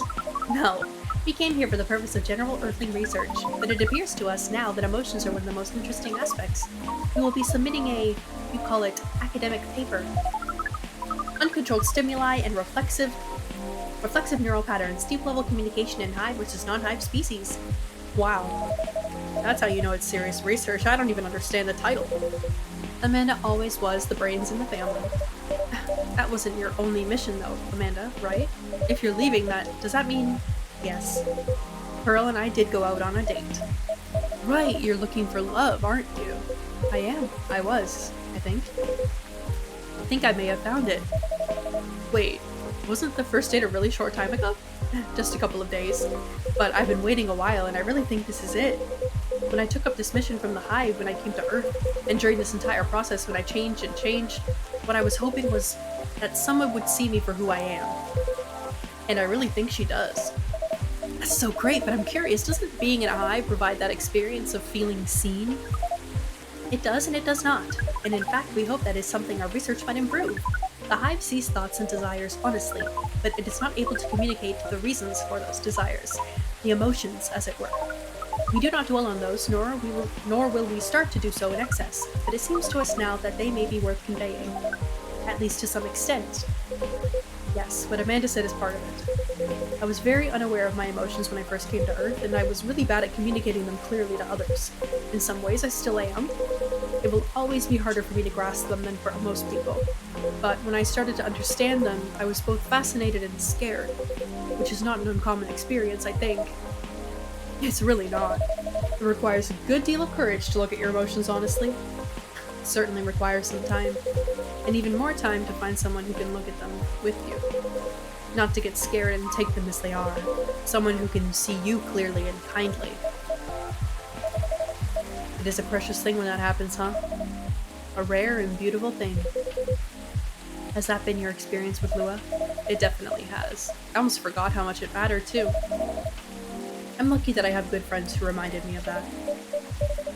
No. We came here for the purpose of general Earthling research, but it appears to us now that emotions are one of the most interesting aspects. We will be submitting a, you call it, academic paper. Uncontrolled stimuli and reflexive neural patterns, deep-level communication in hive versus non-hive species. Wow. That's how you know it's serious research. I don't even understand the title. Amanda always was the brains in the family. That wasn't your only mission though, Amanda, right? If you're leaving that, does that mean... Yes. Pearl and I did go out on a date. Right, you're looking for love, aren't you? I am. I was, I think. I think I may have found it. Wait, wasn't the first date a really short time ago? Just a couple of days. But I've been waiting a while and I really think this is it. When I took up this mission from the hive when I came to Earth, and during this entire process when I changed, what I was hoping was that someone would see me for who I am. And I really think she does. That's so great, but I'm curious, doesn't being in a hive provide that experience of feeling seen? It does and it does not. And in fact, we hope that is something our research might improve. The hive sees thoughts and desires honestly, but it is not able to communicate the reasons for those desires, the emotions, as it were. We do not dwell on those, nor will we start to do so in excess, but it seems to us now that they may be worth conveying, at least to some extent. Yes, what Amanda said is part of it. I was very unaware of my emotions when I first came to Earth, and I was really bad at communicating them clearly to others. In some ways, I still am. It will always be harder for me to grasp them than for most people. But when I started to understand them, I was both fascinated and scared, which is not an uncommon experience, I think. It's really not. It requires a good deal of courage to look at your emotions honestly. It certainly requires some time, and even more time to find someone who can look at them with you. Not to get scared and take them as they are. Someone who can see you clearly and kindly. It is a precious thing when that happens, huh? A rare and beautiful thing. Has that been your experience with Lua? It definitely has. I almost forgot how much it mattered, too. I'm lucky that I have good friends who reminded me of that.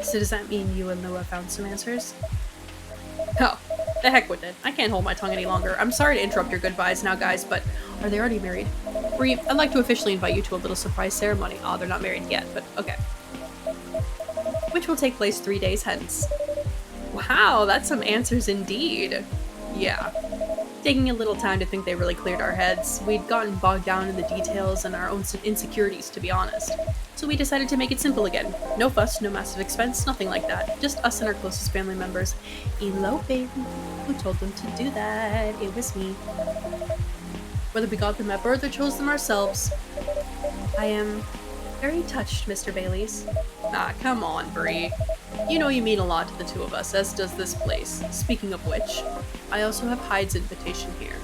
So does that mean you and Lua found some answers? Oh, the heck with it. I can't hold my tongue any longer. I'm sorry to interrupt your goodbyes now, guys, but are they already married? Bree, I'd like to officially invite you to a little surprise ceremony. Oh, they're not married yet, but okay. Which will take place 3 days hence. Wow, that's some answers indeed. Yeah. Taking a little time to think they really cleared our heads. We'd gotten bogged down in the details and our own insecurities, to be honest. So we decided to make it simple again. No fuss, no massive expense, nothing like that. Just us and our closest family members. Eloping. Who told them to do that? It was me. Whether we got them at birth or chose them ourselves. I am very touched, Mr. Baileys. Ah, come on, Bree. You know you mean a lot to the two of us, as does this place. Speaking of which, I also have Hyde's invitation here.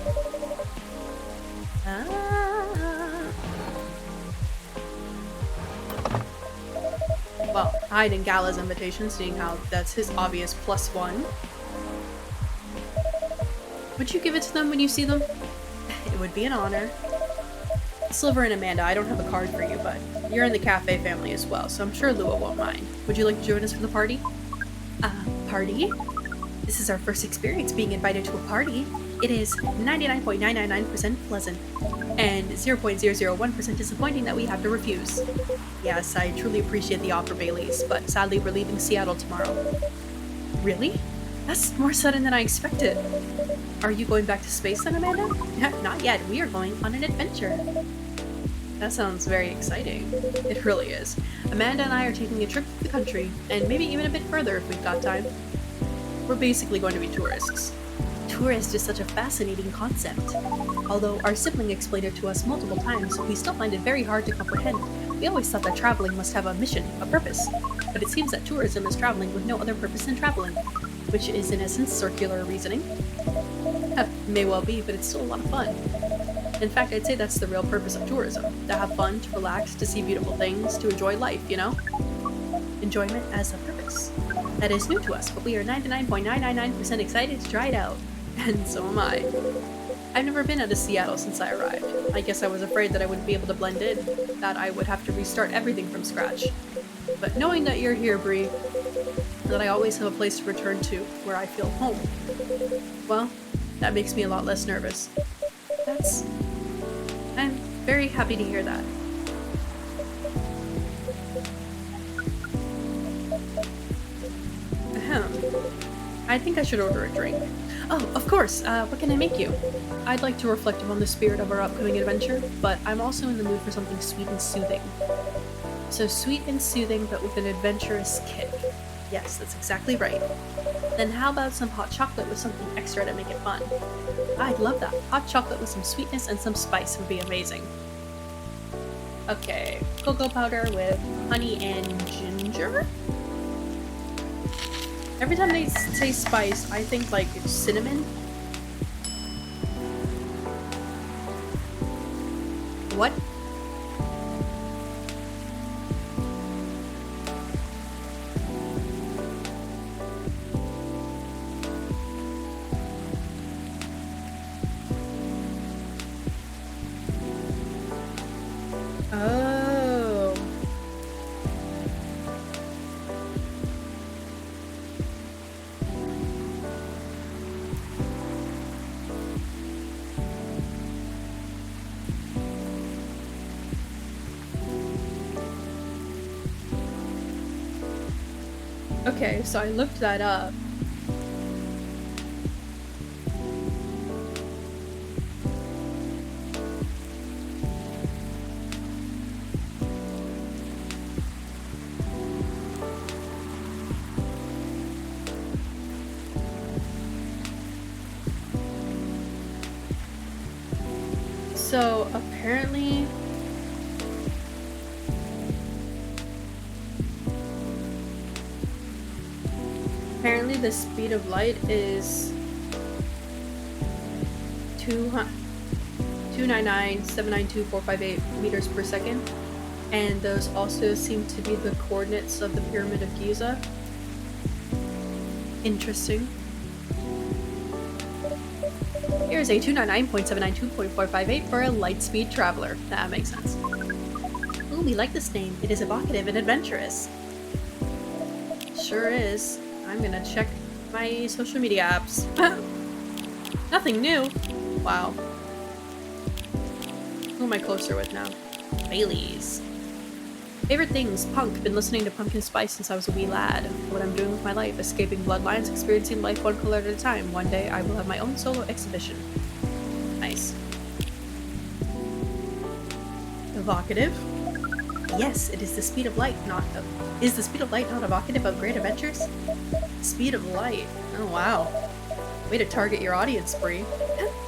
Well, Hyde and Gala's invitation, seeing how that's his obvious +1. Would you give it to them when you see them? It would be an honor. Silver and Amanda, I don't have a card for you, but you're in the cafe family as well, so I'm sure Lua won't mind. Would you like to join us for the party? Party? This is our first experience being invited to a party. It is 99.999% pleasant, and 0.001% disappointing that we have to refuse. Yes, I truly appreciate the offer, Baileys, but sadly we're leaving Seattle tomorrow. Really? That's more sudden than I expected. Are you going back to space then, Amanda? Not yet. We are going on an adventure. That sounds very exciting. It really is. Amanda and I are taking a trip to the country, and maybe even a bit further if we've got time. We're basically going to be tourists. Tourist is such a fascinating concept. Although our sibling explained it to us multiple times, we still find it very hard to comprehend. We always thought that traveling must have a mission, a purpose. But it seems that tourism is traveling with no other purpose than traveling, which is in essence circular reasoning. May well be, but it's still a lot of fun. In fact, I'd say that's the real purpose of tourism. To have fun, to relax, to see beautiful things, to enjoy life, you know? Enjoyment as a purpose. That is new to us, but we are 99.999% excited to try it out. And so am I. I've never been out of Seattle since I arrived. I guess I was afraid that I wouldn't be able to blend in, that I would have to restart everything from scratch. But knowing that you're here, Bree, that I always have a place to return to, where I feel home, well, that makes me a lot less nervous. I'm very happy to hear that. I think I should order a drink. Oh, of course, what can I make you? I'd like to reflect upon the spirit of our upcoming adventure, but I'm also in the mood for something sweet and soothing. So sweet and soothing, but with an adventurous kick. Yes, that's exactly right. Then how about some hot chocolate with something extra to make it fun? I'd love that. Hot chocolate with some sweetness and some spice would be amazing. Okay, cocoa powder with honey and ginger? Every time they say spice, I think like cinnamon. What? Okay, so I looked that up. So apparently the speed of light is 299,792,458 meters per second, and those also seem to be the coordinates of the Pyramid of Giza. Interesting. Here's a 299.792.458 for a light speed traveler. That makes sense. Ooh, we like this name. It is evocative and adventurous. Sure is. I'm gonna check my social media apps. Nothing new. Wow. Who am I closer with now? Bailey's. Favorite things? Punk. Been listening to Pumpkin Spice since I was a wee lad. What I'm doing with my life. Escaping bloodlines, experiencing life one color at a time. One day I will have my own solo exhibition. Nice. Evocative? Yes, it is the speed of light, not evocative of great adventures? Speed of light. Oh wow. Way to target your audience, Bree.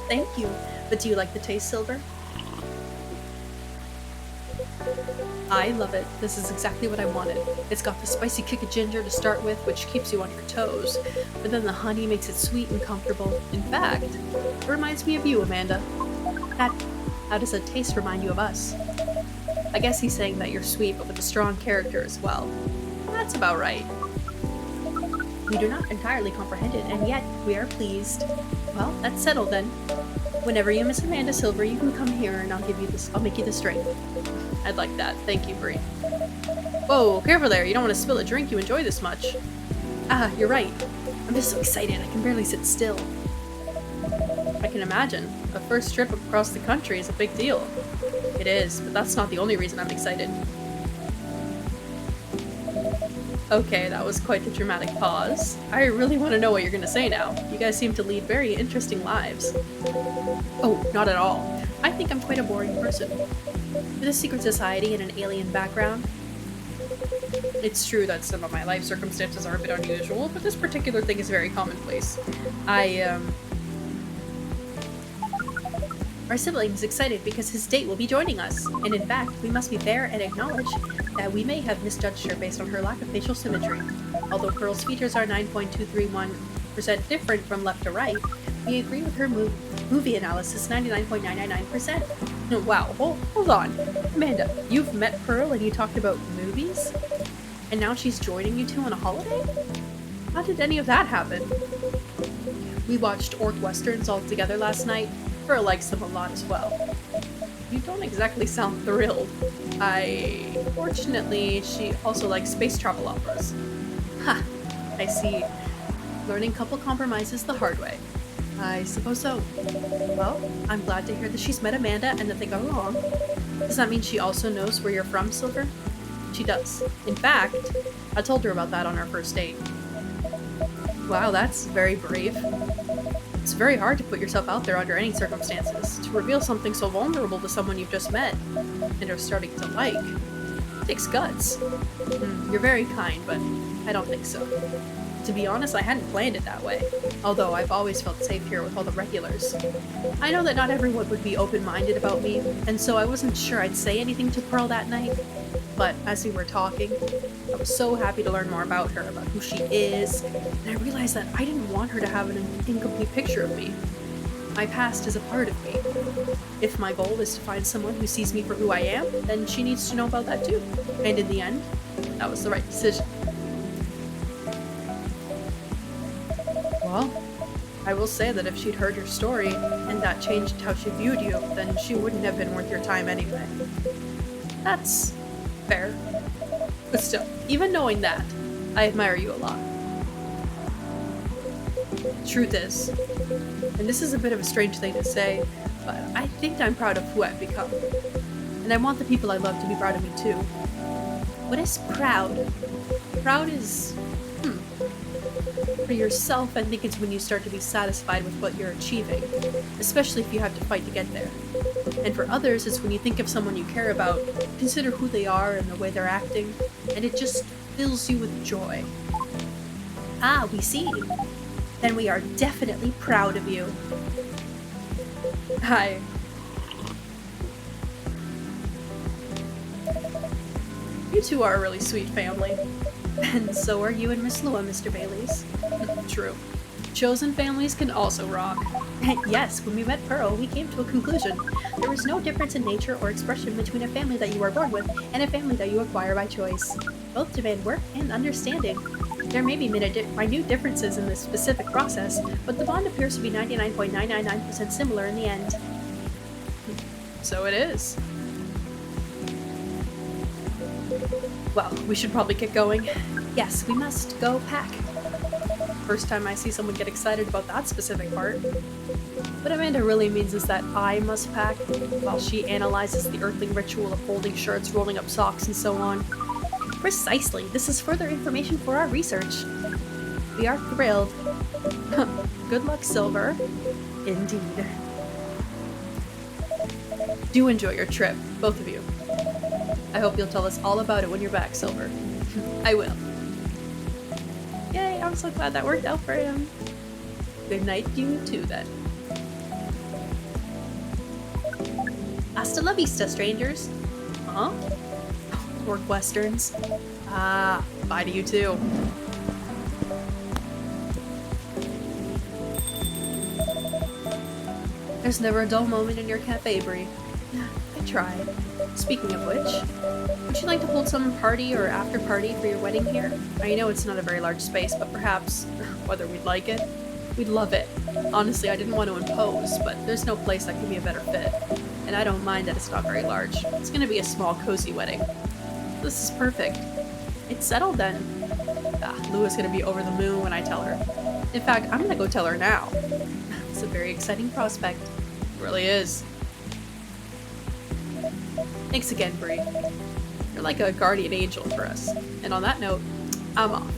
Thank you. But do you like the taste, Silver? I love it. This is exactly what I wanted. It's got the spicy kick of ginger to start with, which keeps you on your toes. But then the honey makes it sweet and comfortable. In fact, it reminds me of you, Amanda. How does a taste remind you of us? I guess he's saying that you're sweet, but with a strong character as well. That's about right. We do not entirely comprehend it, and yet we are pleased. Well, that's settled then. Whenever you miss Amanda Silver, you can come here and I'll make you this drink. I'd like that. Thank you, Bree. Whoa, careful there. You don't want to spill a drink you enjoy this much. Ah, you're right. I'm just so excited. I can barely sit still. I can imagine. A first trip across the country is a big deal. It is, but that's not the only reason I'm excited. Okay, that was quite the dramatic pause. I really want to know what you're gonna say now. You guys seem to lead very interesting lives. Oh, not at all. I think I'm quite a boring person. With a secret society and an alien background. It's true that some of my life circumstances are a bit unusual, but this particular thing is very commonplace. Our sibling is excited because his date will be joining us, and in fact, we must be fair and acknowledge that we may have misjudged her based on her lack of facial symmetry. Although Pearl's features are 9.231% different from left to right, we agree with her movie analysis 99.999%. Wow, hold on. Amanda, you've met Pearl and you talked about movies? And now she's joining you two on a holiday? How did any of that happen? We watched Orc Westerns all together last night. Pearl likes them a lot as well. You don't exactly sound thrilled. Fortunately, she also likes space travel operas. Ha! I see. Learning couple compromises the hard way. I suppose so. Well, I'm glad to hear that she's met Amanda and that they got along. Does that mean she also knows where you're from, Silver? She does. In fact, I told her about that on our first date. Wow, that's very brave. It's very hard to put yourself out there under any circumstances. To reveal something so vulnerable to someone you've just met and are starting to like. It takes guts. You're very kind, but I don't think so. To be honest, I hadn't planned it that way. Although I've always felt safe here with all the regulars. I know that not everyone would be open-minded about me, and so I wasn't sure I'd say anything to Pearl that night. But as we were talking, I was so happy to learn more about her, about who she is, and I realized that I didn't want her to have an incomplete picture of me. My past is a part of me. If my goal is to find someone who sees me for who I am, then she needs to know about that too. And in the end, that was the right decision. Well, I will say that if she'd heard your story, and that changed how she viewed you, then she wouldn't have been worth your time anyway. That's fair. But still, even knowing that, I admire you a lot. Truth is, and this is a bit of a strange thing to say, but I think I'm proud of who I've become. And I want the people I love to be proud of me too. What is proud? Proud is... For yourself, I think it's when you start to be satisfied with what you're achieving, especially if you have to fight to get there. And for others, it's when you think of someone you care about, consider who they are and the way they're acting, and it just fills you with joy. Ah, we see. Then we are definitely proud of you. Hi. You two are a really sweet family. And so are you and Miss Lua, Mr. Baileys. True. Chosen families can also rock. Yes, when we met Pearl, we came to a conclusion. There is no difference in nature or expression between a family that you are born with and a family that you acquire by choice. Both demand work and understanding. There may be minute differences in this specific process, but the bond appears to be 99.999% similar in the end. So it is. Well, we should probably get going. Yes, we must go pack. First time I see someone get excited about that specific part. What Amanda really means is that I must pack, while she analyzes the earthling ritual of folding shirts, rolling up socks, and so on. Precisely. This is further information for our research. We are thrilled. Good luck, Silver. Indeed. Do enjoy your trip, both of you. I hope you'll tell us all about it when you're back, Silver. I will. Yay, I'm so glad that worked out for him. Good night to you too, then. Hasta la vista, strangers. Huh? Work westerns. Ah, bye to you too. There's never a dull moment in your cafe, Brie. I try. Speaking of which, would you like to hold some party or after party for your wedding here? I know it's not a very large space, but perhaps, whether we'd like it, we'd love it. Honestly, I didn't want to impose, but there's no place that could be a better fit. And I don't mind that it's not very large. It's gonna be a small, cozy wedding. This is perfect. It's settled then. Lua's gonna be over the moon when I tell her. In fact, I'm gonna go tell her now. It's a very exciting prospect. It really is. Thanks again, Brie. You're like a guardian angel for us. And on that note, I'm off.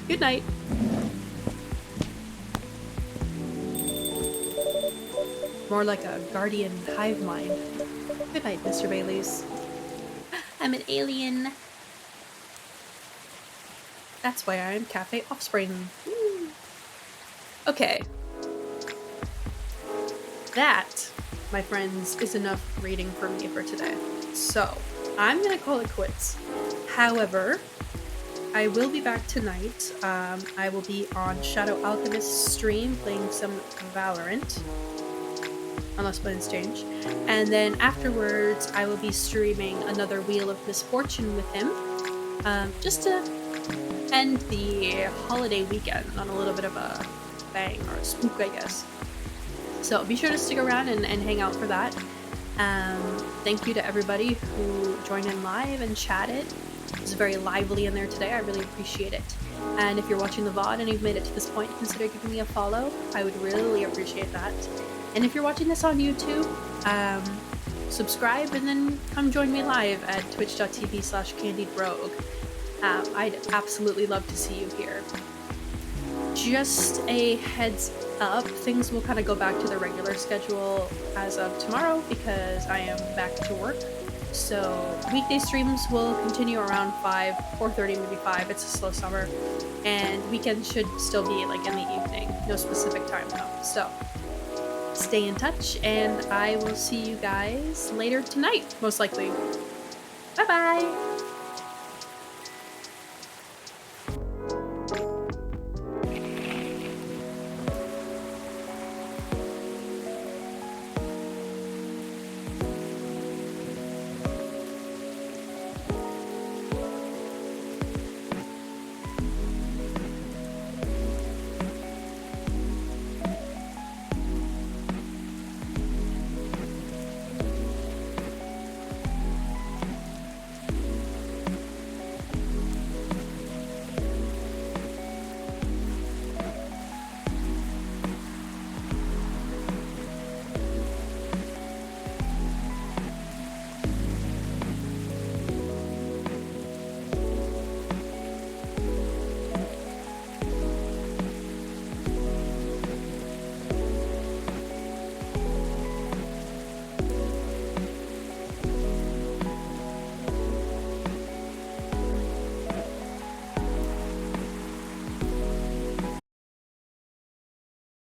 Good night. More like a guardian hive mind. Good night, Mr. Baileys. I'm an alien. That's why I am Cafe Offspring. Woo. Okay. That, my friends, is enough reading for me for today. So, I'm gonna call it quits. However, I will be back tonight. I will be on Shadow Alchemist's stream playing some Valorant. Unless plans change. And then afterwards, I will be streaming another Wheel of Misfortune with him. Just to end the holiday weekend on a little bit of a bang, or a spook, I guess. So be sure to stick around and hang out for that. Thank you to everybody who joined in live and chatted. It was very lively in there today. I really appreciate it. And if you're watching the VOD and you've made it to this point, consider giving me a follow. I would really appreciate that. And if you're watching this on YouTube, subscribe and then come join me live at twitch.tv/candiedrogue. I'd absolutely love to see you here. Just a heads up, things will kind of go back to the regular schedule as of tomorrow because I am back to work. So weekday streams will continue around 5, 4:30, maybe 5. It's a slow summer. And weekends should still be like in the evening. No specific time though. So stay in touch and I will see you guys later tonight, most likely. Bye bye!